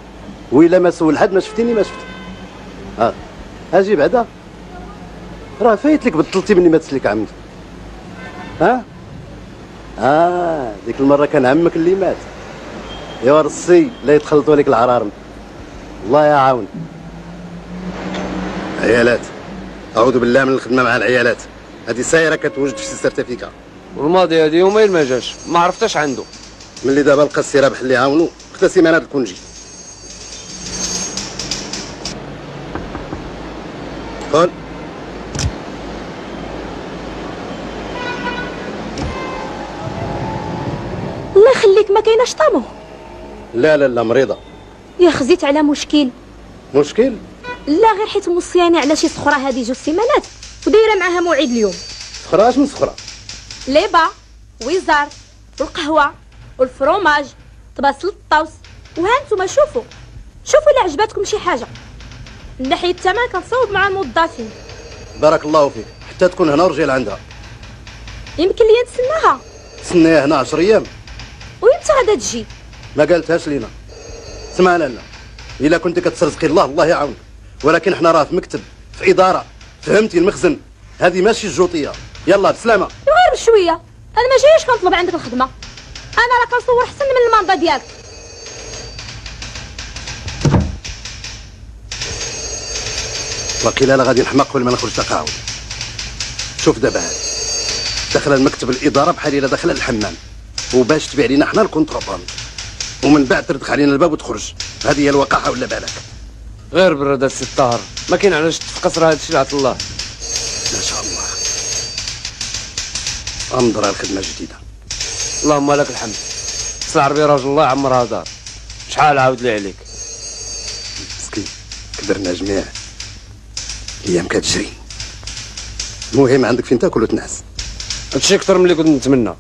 وإلا ما سول حد ما شفتيني ما شفت. اجي بعدا، راه فايت لك بطلتي مني ماتت لك عمتك. ديك المره كان عمك اللي مات. يا رصي لا يتخلطوا عليك العرارم، الله يعاون. عيالات، اعوذ بالله من الخدمه مع العيالات، هذه سايره كتوجد في السيرتيفيكا. والماضي هذه يومين ما جاش، ما عرفتش عنده. ملي دابا لقى السي رابح اللي عاونو خدا سيمانات الكونجي. قول. الله يخليك ما كايناش طامو. لا مريضه. يا خزيت على مشكل. مشكل؟ لا غير حيت موصياني على شي صخره هذه 2 سيمانات ودايره معاها موعد اليوم. صخره؟ اش من صخره؟ ليبا ويزار والقهوه والفروماج طباس للطاوس. وها نتوما شوفوا الا عجباتكم شي حاجه. من ناحيه الثمن كنصوب مع الموظفين. بارك الله فيك، حتى تكون هنا ورجال عندها. يمكن لي نتسناها. تسنيها هنا 10 ايام. ويمتى غادا تجي؟ ما قالتهاش لينا. اسمع لنا، الا كنت كترزقي الله يعاونك، ولكن حنا راه في مكتب، في اداره، فهمتي؟ المخزن، هذه ماشي الجوطيه. يلا بسلامه. غير بشويه، انا ما جايش كنطلب عندك الخدمه، انا راه كنصور احسن من الماندا ديالك. وقيلا لا غادي نحماق قبل ما نخرج تقاعد. شوف دابا هذه داخله المكتب الاداره بحال الا داخله الحمام، وباش تبيع لينا حنا الكونتراباند، ومن بعد تردخ علينا الباب وتخرج. هذه هي الوقاحه ولا بالك؟ غير برد السي الطاهر، ما كاين علاش تفقصر هذا الشيء عطا الله. ما شاء الله، امضر على الخدمه الجديده. اللهم لك الحمد. بس العربي راجل الله يعمرها دار، شحال عاود لي عليك. مسكين كبرنا جميع، الايام كتجري. المهم عندك فين تاكل وتنعس. هادشي اكثر من اللي كنت نتمنى.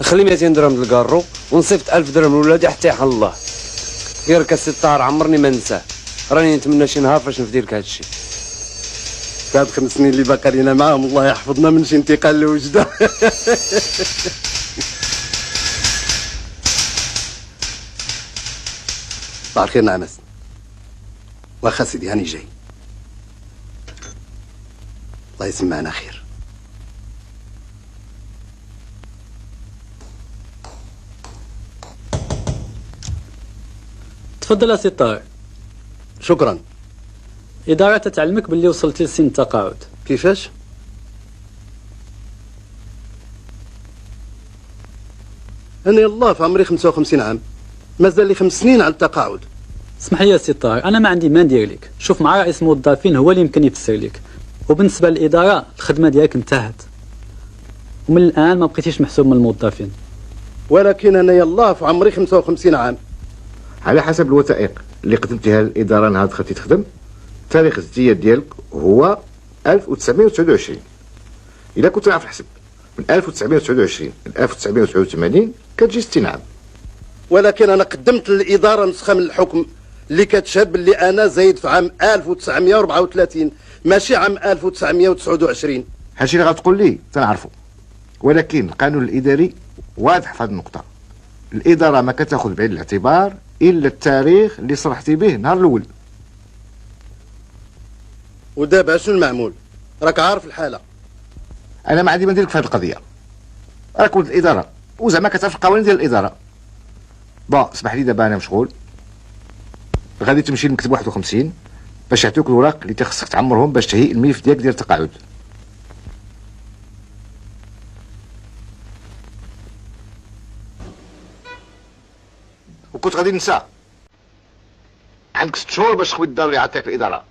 خلي 200 درهم للكارو ونصيفط 1000 درهم لولادي حتى يحل الله. غير كاسي الطاهر عمرني ما ننساه، راني نتمنى شي نهار فاش نفدي لك هادشي. هاد 5 سنين اللي باقي لينا معاهم الله يحفظنا من شي انتقال لوجده. صباح الخير نعمس. واخا سيدي هاني جاي، الله يسمعنا خير. تفضل يا سي طارق. شكرا. إدارة تتعلمك باللي وصلتي لسن التقاعد. كيفاش؟ أنا يلا في عمري 55 عام، مازال لي 5 سنين على التقاعد. اسمح لي يا سي طارق، أنا ما عندي ما ندير لك. شوف مع رئيس الموظفين هو اللي يمكن يفسر لك. وبالنسبة للإدارة الخدمة ديالك انتهت، ومن الآن ما بقيتيش محسوب من الموظفين. ولكن أنا يلا في عمري 55 عام. على حسب الوثائق اللي قدمتيها للإدارة نهار دخلتي تخدم، تاريخ الازدياد ديالك هو 1929. إلا كنت عارف الحسب من 1929 ل 1989 كتجي 60 عام. ولكن أنا قدمت للإدارة نسخة من الحكم اللي كتشهد باللي أنا زايد في عام 1934 ماشي عام 1929. هادشي اللي غتقول لي تنعرفو، ولكن القانون الإداري واضح في هذه النقطة. الاداره ما كتاخذ بعين الاعتبار الا التاريخ اللي صرحتي به النهار الاول. ودابا شنو المعمول؟ راك عارف الحاله. انا ما عندي ما نديرك في هذه القضيه، راك ولد الاداره وزعما كتعرف القوانين ديال الاداره. بون اسمح لي دابا انا مشغول، غادي تمشي لمكتب 51 باش يعطيوك الوراق اللي خصك تعمرهم باش تهيئ الملف ديالك ديال التقاعد. وكنت غادي ننسى، عندك 6 شهور باش تخوي الدار اللي عطيك الاداره.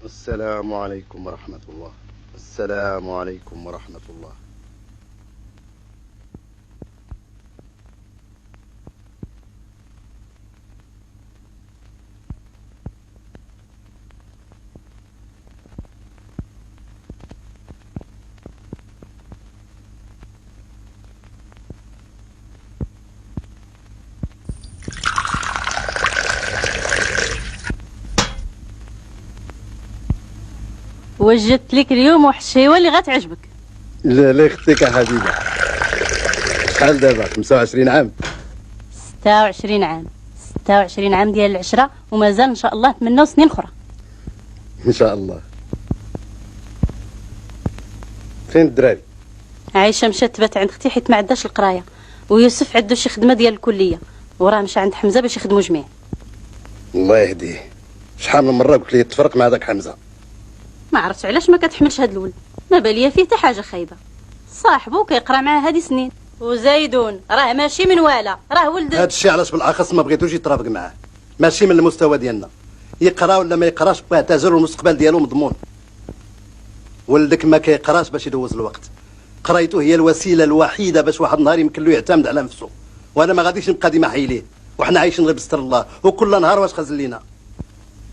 السلام عليكم ورحمة الله. السلام عليكم ورحمة الله. وجدت لك اليوم واحد الشيوه اللي غتعجبك. لا لا اختك يا حبيبه. شحال دابا؟ 25 عام؟ 26 عام. 26 عام ديال العشره ومازال ان شاء الله 8 سنين اخرى. ان شاء الله. فين الدراري؟ عايشه مشات تبات عند اختي حيت ما عندهاش القرايه، ويوسف عنده شي خدمه ديال الكليه، وراه مشى عند حمزه باش يخدموا جميع. الله يهديه. شحال من مره قلت ليه تفرق مع داك حمزه. ما عرفتش علاش ما كتحملش هاد الولد، ما باليه فيه حتى حاجه خايبه. صاحبو كيقرا معاه هادي سنين، وزايدون راه ماشي من والا، راه ولد. هاد الشيء علاش بالاخص ما بغيتوش يترافق معاه، ماشي من المستوى ديالنا. يقرا ولا ما يقراش باه تاجر والمستقبل ديالو مضمون. ولدك ما كيقراش باش يدوز الوقت، قرايته هي الوسيله الوحيده باش واحد النهار يمكن له يعتمد على نفسه، وانا ما غاديش نبقى ديما حيليه، وحنا عايشين غير بستر الله، وكل نهار واش خازن لينا.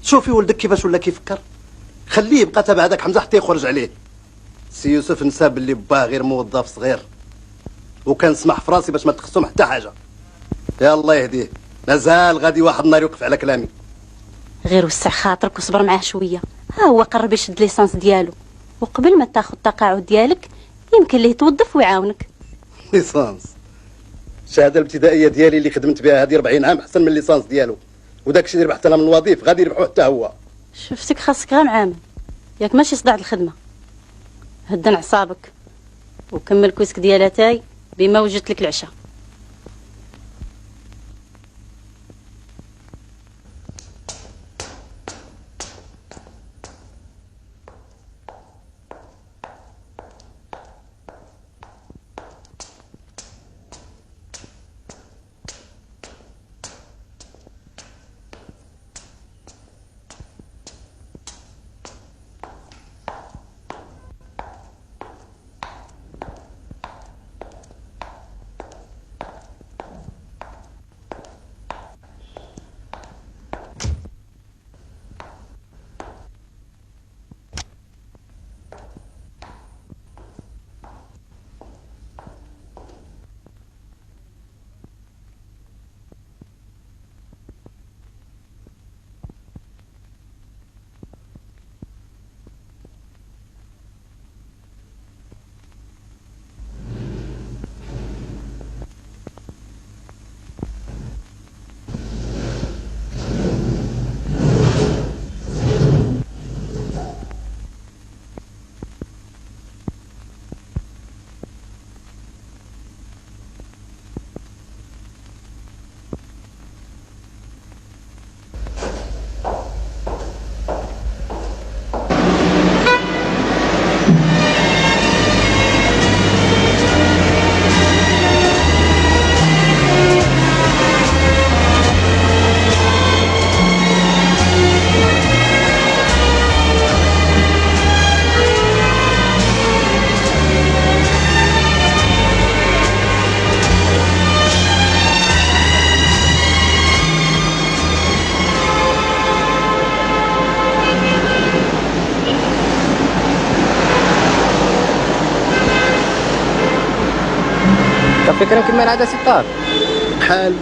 شوفي ولدك كيفاش ولا كيفكر، خليه يبقى تابع هذاك حمزه حتى يخرج عليه. سي يوسف نسى باللي باه غير موظف صغير، وكان سمح في راسي باش ما تخصهم حتى حاجه. يا الله يهديه، مازال غادي واحد النهار يوقف على كلامي. غير وسع خاطرك وصبر معاه شويه، ها هو قرب يشد ليسانس ديالو، وقبل ما تاخذ التقاعد ديالك يمكن ليه يتوظف ويعاونك. ليسانس؟ الشهاده الابتدائيه ديالي اللي خدمت بها هذه 40 عام احسن من الليسانس ديالو، وداك الشيء اللي ربحت انا من الوظيف غادي يربحوه حتى هو. شفتك خاصك غير معامل، ياك ماشي صداع الخدمه. هدن اعصابك وكمل كويسك ديال اتاي بما وجدت لك العشاء. فكرة كما العادة سي طار. بحال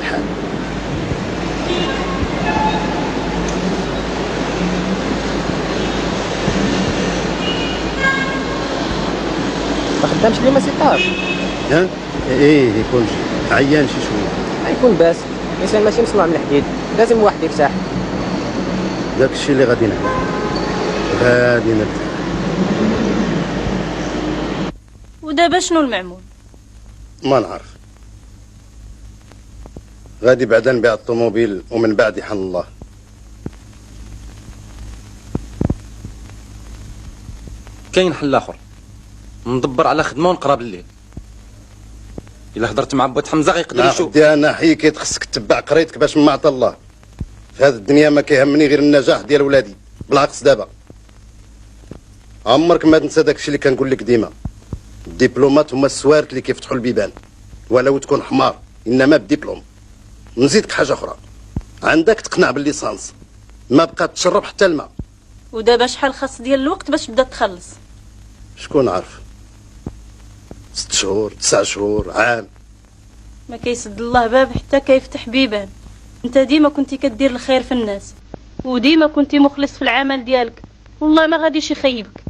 ما خدامش اليوم سي طار. ها ايه يكون عيان شي شويه. يكون باس، الانسان ماشي مصنوع من الحديد، لازم واحد يرتاح. داك الشيء اللي غادي نعمل، غادي نرتاح. ودابا شنو المعمول؟ ما نعرف، غادي بعدا نبيع الطوموبيل ومن بعد يحل الله. كاين حل اخر، ندبر على خدمه ونقرا بالليل. الا هضرت مع بوت حمزه غيقدر يشوف. دي انا حيكيت خصك تتبع قريتك باش ما عطا الله. في هذه الدنيا ما كيهمني غير النجاح ديال ولادي، بالعكس دابا عمرك ما تنسى داكشي اللي كنقول لك ديما، الدبلومات هما السوارت اللي كيفتحوا البيبان، ولو تكون حمار انما بدبلوم. نزيدك حاجه اخرى، عندك تقنع بالليسانس، ما بقى تشرب حتى الماء. ودابا شحال خاص ديال الوقت باش تبدا تخلص؟ شكون عارف، 6 شهور 9 شهور عام. ما كيسد الله باب حتى كيفتح بيبان. انت ديما كنتي كدير الخير في الناس، وديما كنتي مخلص في العمل ديالك، والله ما غاديش يخيبك.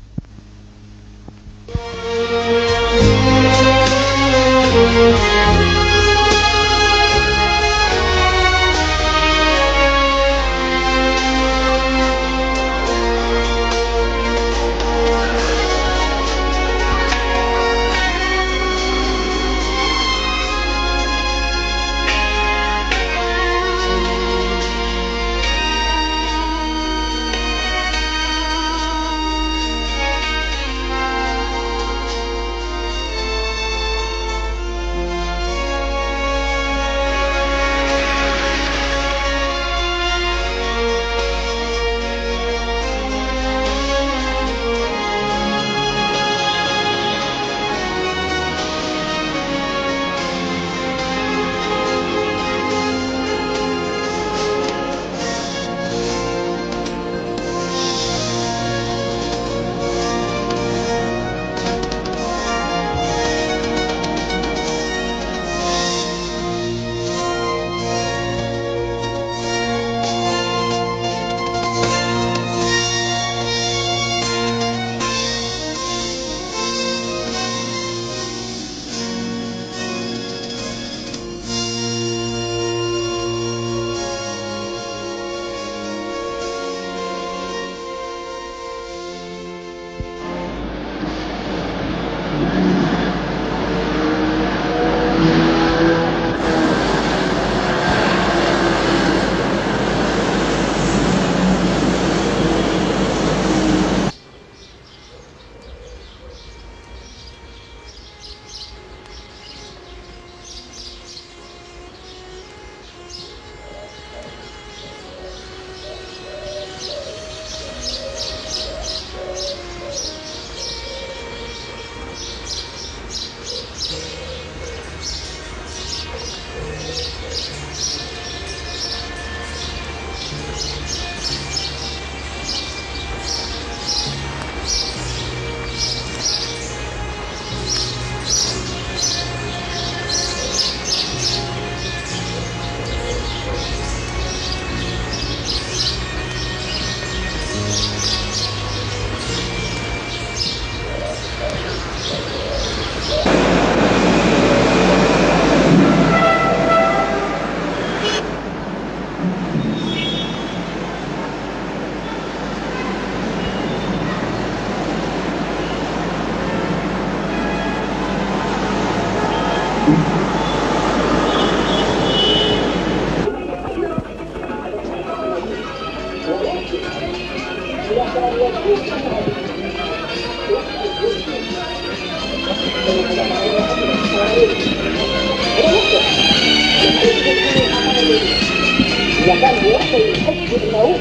كان يوصل يحس انه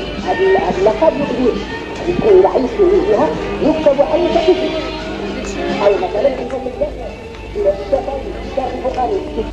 اللقب كبير يكون رئيس لها يكتب اي تكتب او مثلا يكون الداخل الى الداخل البخاري.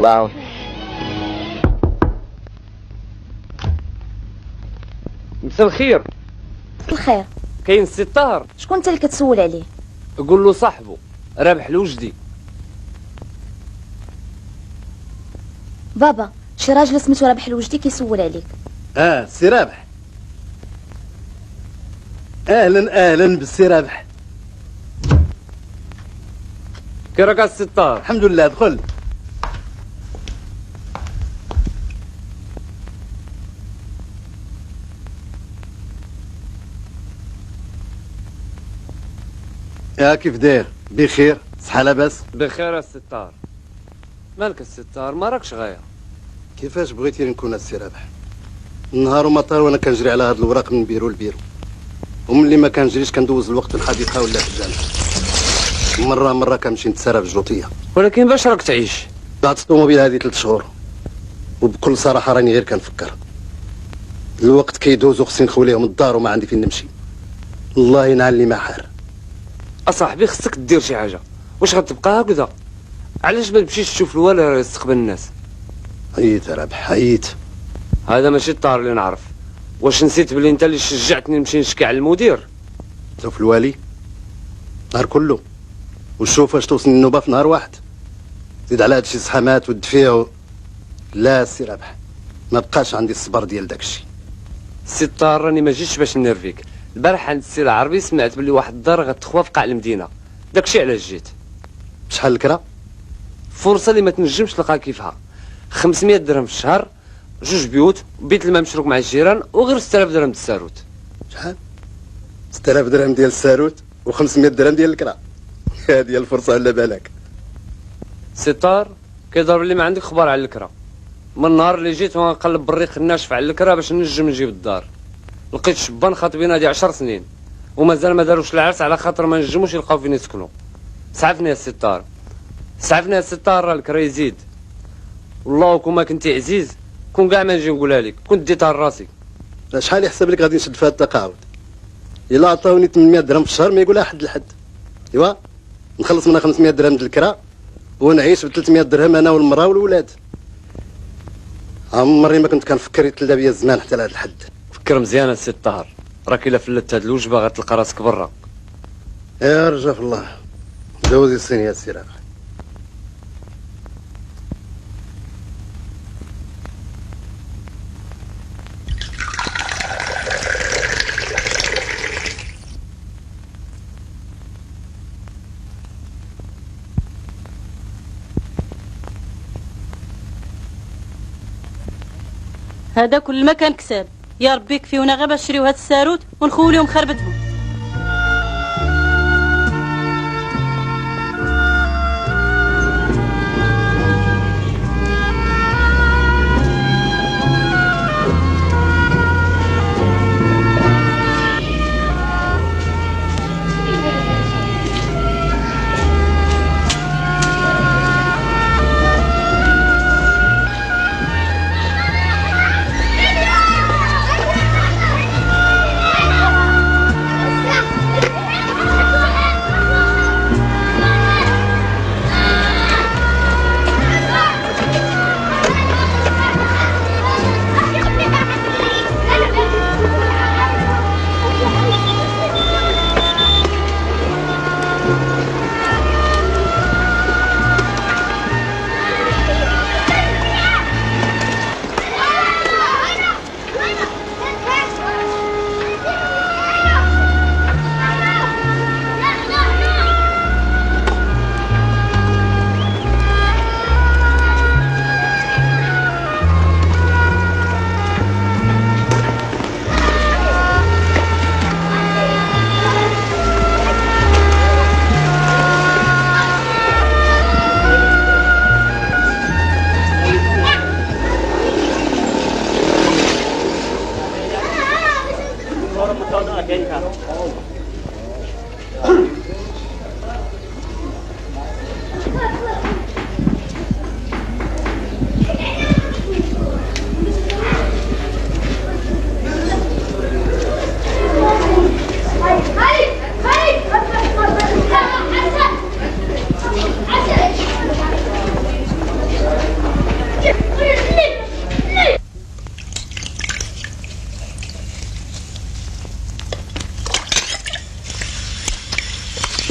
واو. مساء الخير. الخير. كاين السي طاهر؟ شكون انت اللي كتسول عليه؟ قول له صاحبه رابح الوجدي. بابا شي راجل سميتو رابح الوجدي كيسول عليك. سي رابح. اهلا بالسي رابح. كي راك السي طاهر؟ الحمد لله. دخل. كيف داير؟ بخير؟ صحة لاباس؟ بخير السي طاهر. مالك السي طاهر ما راكش غاية؟ كيفاش بغيتي نكون السي رابح؟ النهار وما طار وانا كنجري على هاد الوراق من بيرو لبيرو، وملي ما كنجريش كندوز الوقت في الحديقه ولا في الجامع. مره كنمشي نتسارى في الجوطيه. ولكن باش راك تعيش؟ بعد الطوموبيل هذه 3 شهور، وبكل صراحه راني غير كنفكر. الوقت كيدوز وخصني نخوليهم الدار وما عندي فين نمشي. الله ينعل لي ما حار. اصاحبي خصك دير شي حاجه. واش غتبقى هكذا؟ علاش ما تمشيش تشوف الوالد يستقبل الناس؟ عييت يا رابح عييت. هذا ماشي الطار اللي نعرف. واش نسيت بلي انت اللي شجعتني نمشي نشكي على المدير؟ شوف الوالي نهار كله، وشوف واش توصل النوبه في نهار واحد. زيد على هادشي الزحامات والدفيع لا سي رابح، ما بقاش عندي الصبر ديال داكشي. سي الطار راني ما جيتش باش نرفيك. البارح عند السي العربي سمعت بلي واحد الدار غتخوى في قاع المدينه، داكشي علاش جيت. شحال الكرا؟ فرصه اللي ما تنجمش تلقى كيفها. 500 درهم في الشهر، 2 بيوت، بيت الماء مشروك مع الجيران، وغير 6000 درهم ديال الساروت. شحال؟ 6000 درهم ديال الساروت و500 درهم ديال الكرا. هذه الفرصه ولا بالك؟ سي طار كيضرب لي ما عندك خبر على الكرا. من النهار اللي جيت وانا نقلب بالريق الناشف على الكرا باش نجم نجيب الدار، لقيت شبان خاطبين هادي 10 سنين ومازال ما داروش العرس على خاطر ما نجموش يلقاو فين يسكنوا. سعفني يا سي طار، سعفني يا سي طار، راه الكرا يزيد. والله كون ما كنتي عزيز كون كاع ما نجي نقولها لك كنت ديتها لراسي. شحال يحسب لك غادي نشد في هذا التقاعد؟ الا عطاوني 800 درهم في الشهر ما يقولها حد لحد. ايوا نخلص منها 500 درهم ديال الكرا ونعيش ب 300 درهم انا والمراه والولاد. عمري ما كنت كنفكر يتلا بيا الزمان حتى لهذا الحد. فكر مزيان السي الطاهر، راك الا فلت هاد الوجبه غتلقى راسك برا. يا رجا في الله جوزي الصينيه يا سي رابح. هذا كل ما كان كساب. يا ربي كفيونا غير باش نشريو هاد الساروت ونخوليهم خربتهم.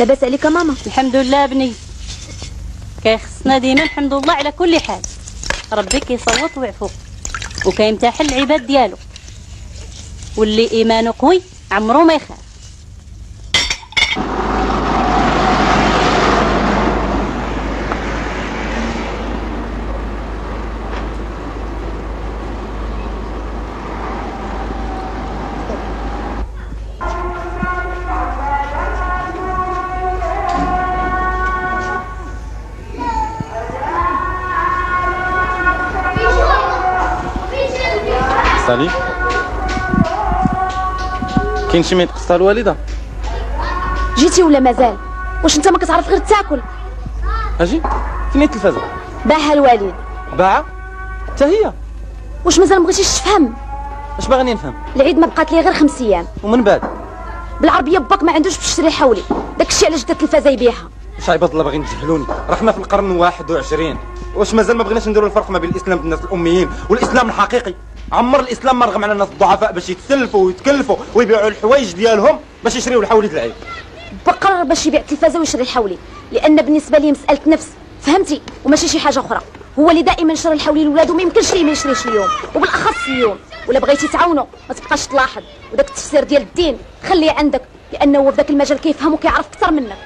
لاباس عليك ماما؟ الحمد لله بني. كيخصنا ديما الحمد لله على كل حال. ربي كيصوت ويعفو وكيمتحن العباد ديالو، واللي ايمانه قوي عمرو ما يخاف. سالي كاين شي ما يتقصى الوالده؟ جيتي ولا مازال؟ واش انت ما كتعرف غير تاكل؟ اجي فين هي التلفازه؟ باعها الوالد. باعها؟ حتى هي؟ واش مازال ما بغيتيش تفهم؟ اش باغيني نفهم؟ العيد ما بقات ليه غير 5 ايام. ومن بعد؟ بالعربيه باك ما عندوش باش يشري حولي، داكشي علاش دا التلفازه يبيعها. واش عباد الله باغيين تجهلوني؟ راه حنا في القرن 21. واش مازال ما بغيناش نديروا الفرق ما بين الاسلام بالناس الاميين والاسلام الحقيقي؟ عمر الاسلام ما رغم على الناس الضعفاء باش يتسلفوا ويتكلفوا ويبيعوا الحوايج ديالهم باش يشريوا الحوليد العيد. بقرر باش يبيع التلفازه ويشري الحولي، لان بالنسبه لي مساله نفس، فهمتي؟ وماشي شي حاجه اخرى. هو اللي دائما يشري الحولي لولادو ما يمكنش ليه ما يشريش اليوم، وبالاخص اليوم. ولا بغيتي تعاونوا ما تبقاش تلاحظ، وداك التفسير ديال الدين خليه عندك، لانه هو في ذاك المجال كيفهم وكيعرف اكثر منك.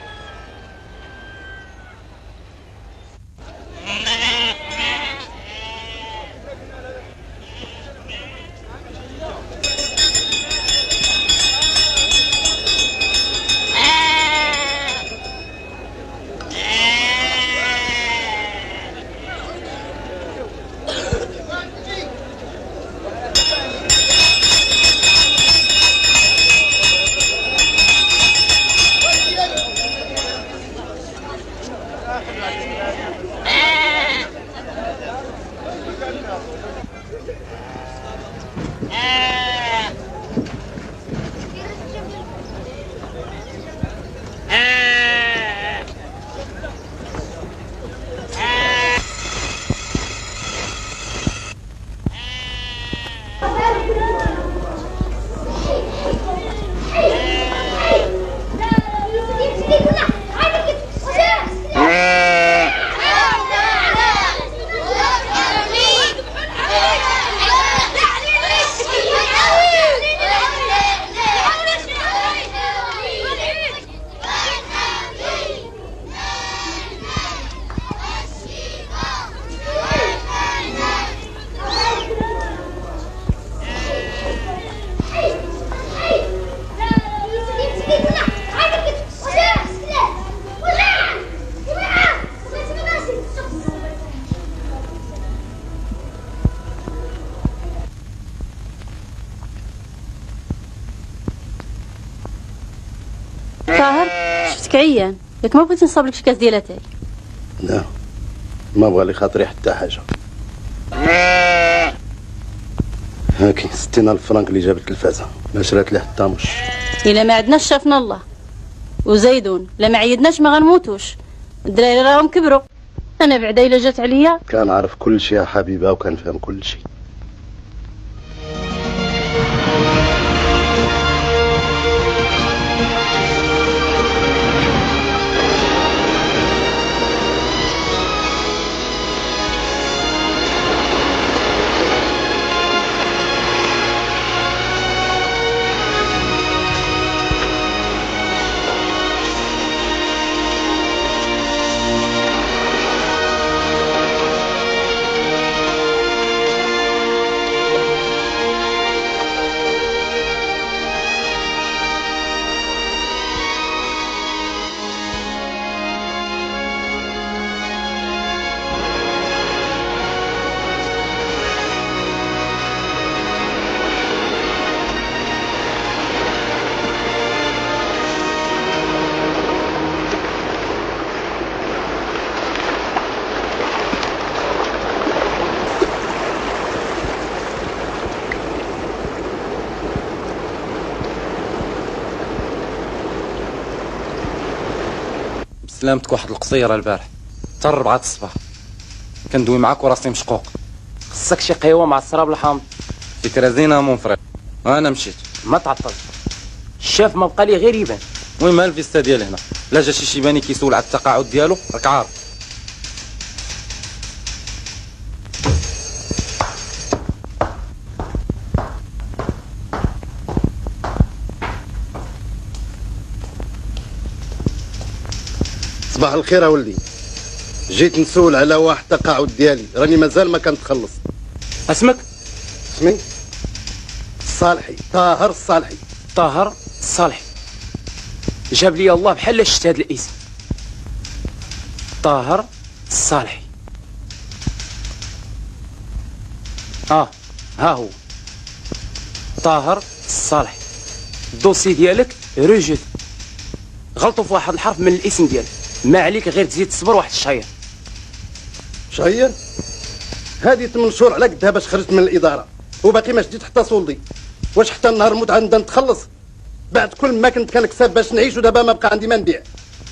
طاهر شفتك عيان، ياك ما بغيتي نصاوب لك شي كاس ديال اتاي؟ لا ما بغى لي خاطري حتى حاجه. هاكي 60,000 فرانك اللي جابت التلفازه ما شرات له حتى مش. الا ما عندناش شافنا الله وزيدون، لا ما عيدناش ما غنموتوش. الدراري راهم كبروا، انا بعدا الا جات عليا. كان عارف كل شيء يا حبيبه وكان فاهم كل شيء. سلامتك واحد القصيره البارح حتى 4 الصباح كندوي معاك وراسي مشقوق. خصك شي قهوه مع السراب الحامض. فكره زينه مون فرير. انا مشيت ما تعطلش، الشاف ما بقى لي غير يبان. المهم الفيستا ديالي هنا. لا جا شي شيباني كيسول على التقاعد ديالو راك عارف. صباح الخير اولدي، جيت نسول على واحد التقاعد ديالي، راني مازال ما كنت تخلص. اسمك؟ اسمي الصالحي، طاهر الصالحي. طاهر الصالحي. جاب لي الله بحال شفت هذا الاسم. طاهر الصالحي. ها هو طاهر الصالحي. الدوسي ديالك رجل، غلطوا في واحد الحرف من الاسم ديالك، ما عليك غير تزيد تصبر واحد الشهير. شهير؟ هذه 8 شهور على قدها باش خرجت من الاداره وباقي ما شديت حتى سولدي. واش حتى النهار نموت عندنا نتخلص بعد كل ما كنت كنكسب باش نعيش ودابا ما بقى عندي ما نبيع؟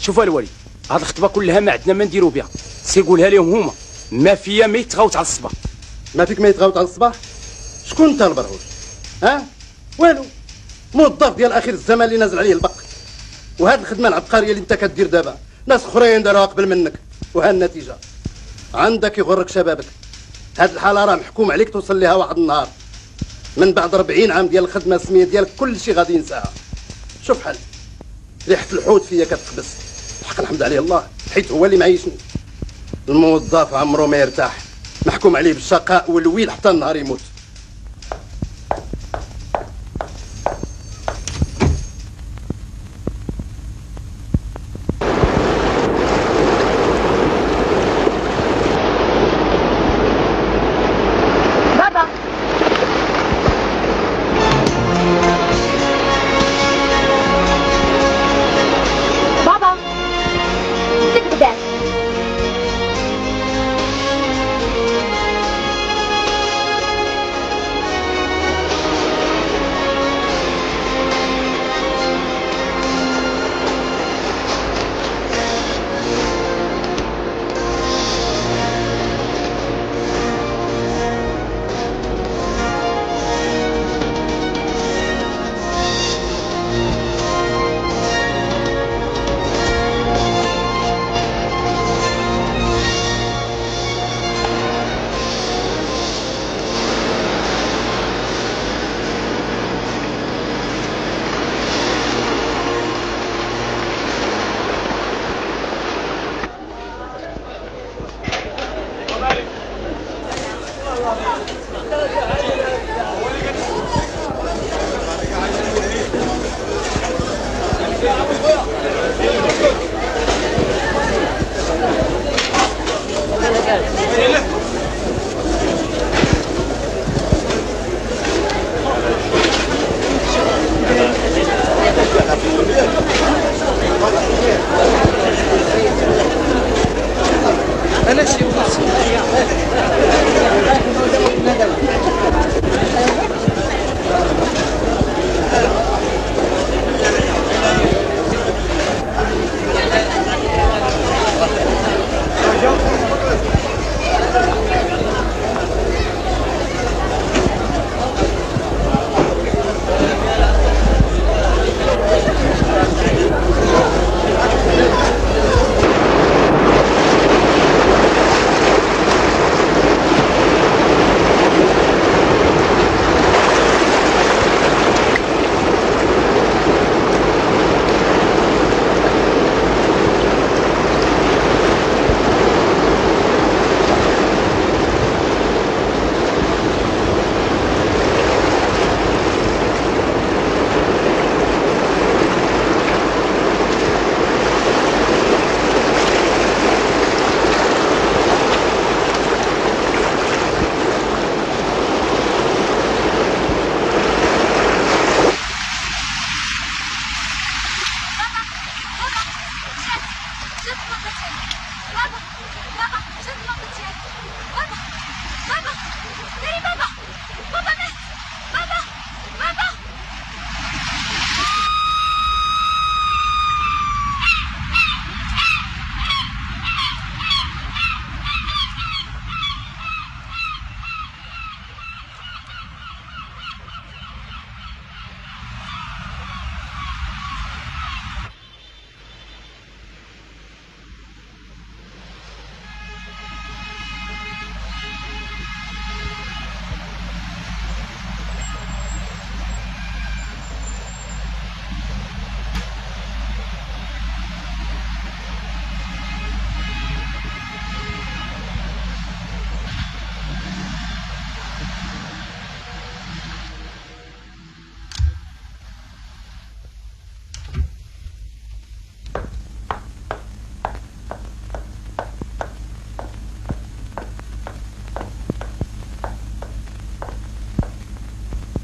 شوف الوالي، هاد الخطبه كلها ما عندنا ما نديرو بها، سيقولها لهم هما. ما فيا ما يتغوت على الصباح. ما فيك ما يتغوت على الصباح؟ شكون انت البرهوش؟ ها؟ والو، موظف ديال اخر الزمان اللي نازل عليه البق. وهاد الخدمه العبقريه اللي انت كدير دابا ناس اخرين داروها قبل منك، وها النتيجه. عندك يغرك شبابك. هاد الحاله راه محكوم عليك توصل لها واحد النهار من بعد 40 عام ديال الخدمه السميه ديالك كل شيء غادي ينساها. شوف حالك، ريحه الحوت فيا كتقبس، الحق الحمد عليه الله حيت هو اللي معيشني. الموظف عمره ما يرتاح، محكوم عليه بالشقاء والويل حتى النهار يموت.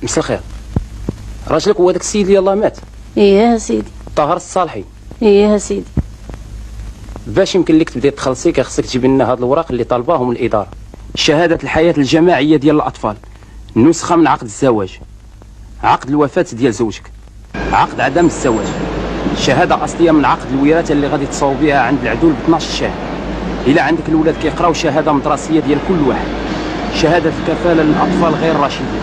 مساء الخير. راجلك هو داك السيد اللي يلاه مات؟ ايه يا سيدي. طاهر الصالحي. ايه يا سيدي. باش يمكن لك تبداي تخلصي كيخصك تجيب لنا هاد الوراق اللي طالباهم الاداره. شهاده الحياه الجماعيه ديال الاطفال، نسخه من عقد الزواج، عقد الوفاه ديال زوجك، عقد عدم الزواج، شهاده اصليه من عقد الوراثه اللي غادي تصاوب بها عند العدول ب 12 شهر. الا عندك الاولاد كيقراو شهاده مدرسيه ديال كل واحد، شهاده الكفاله للاطفال غير الراشدين،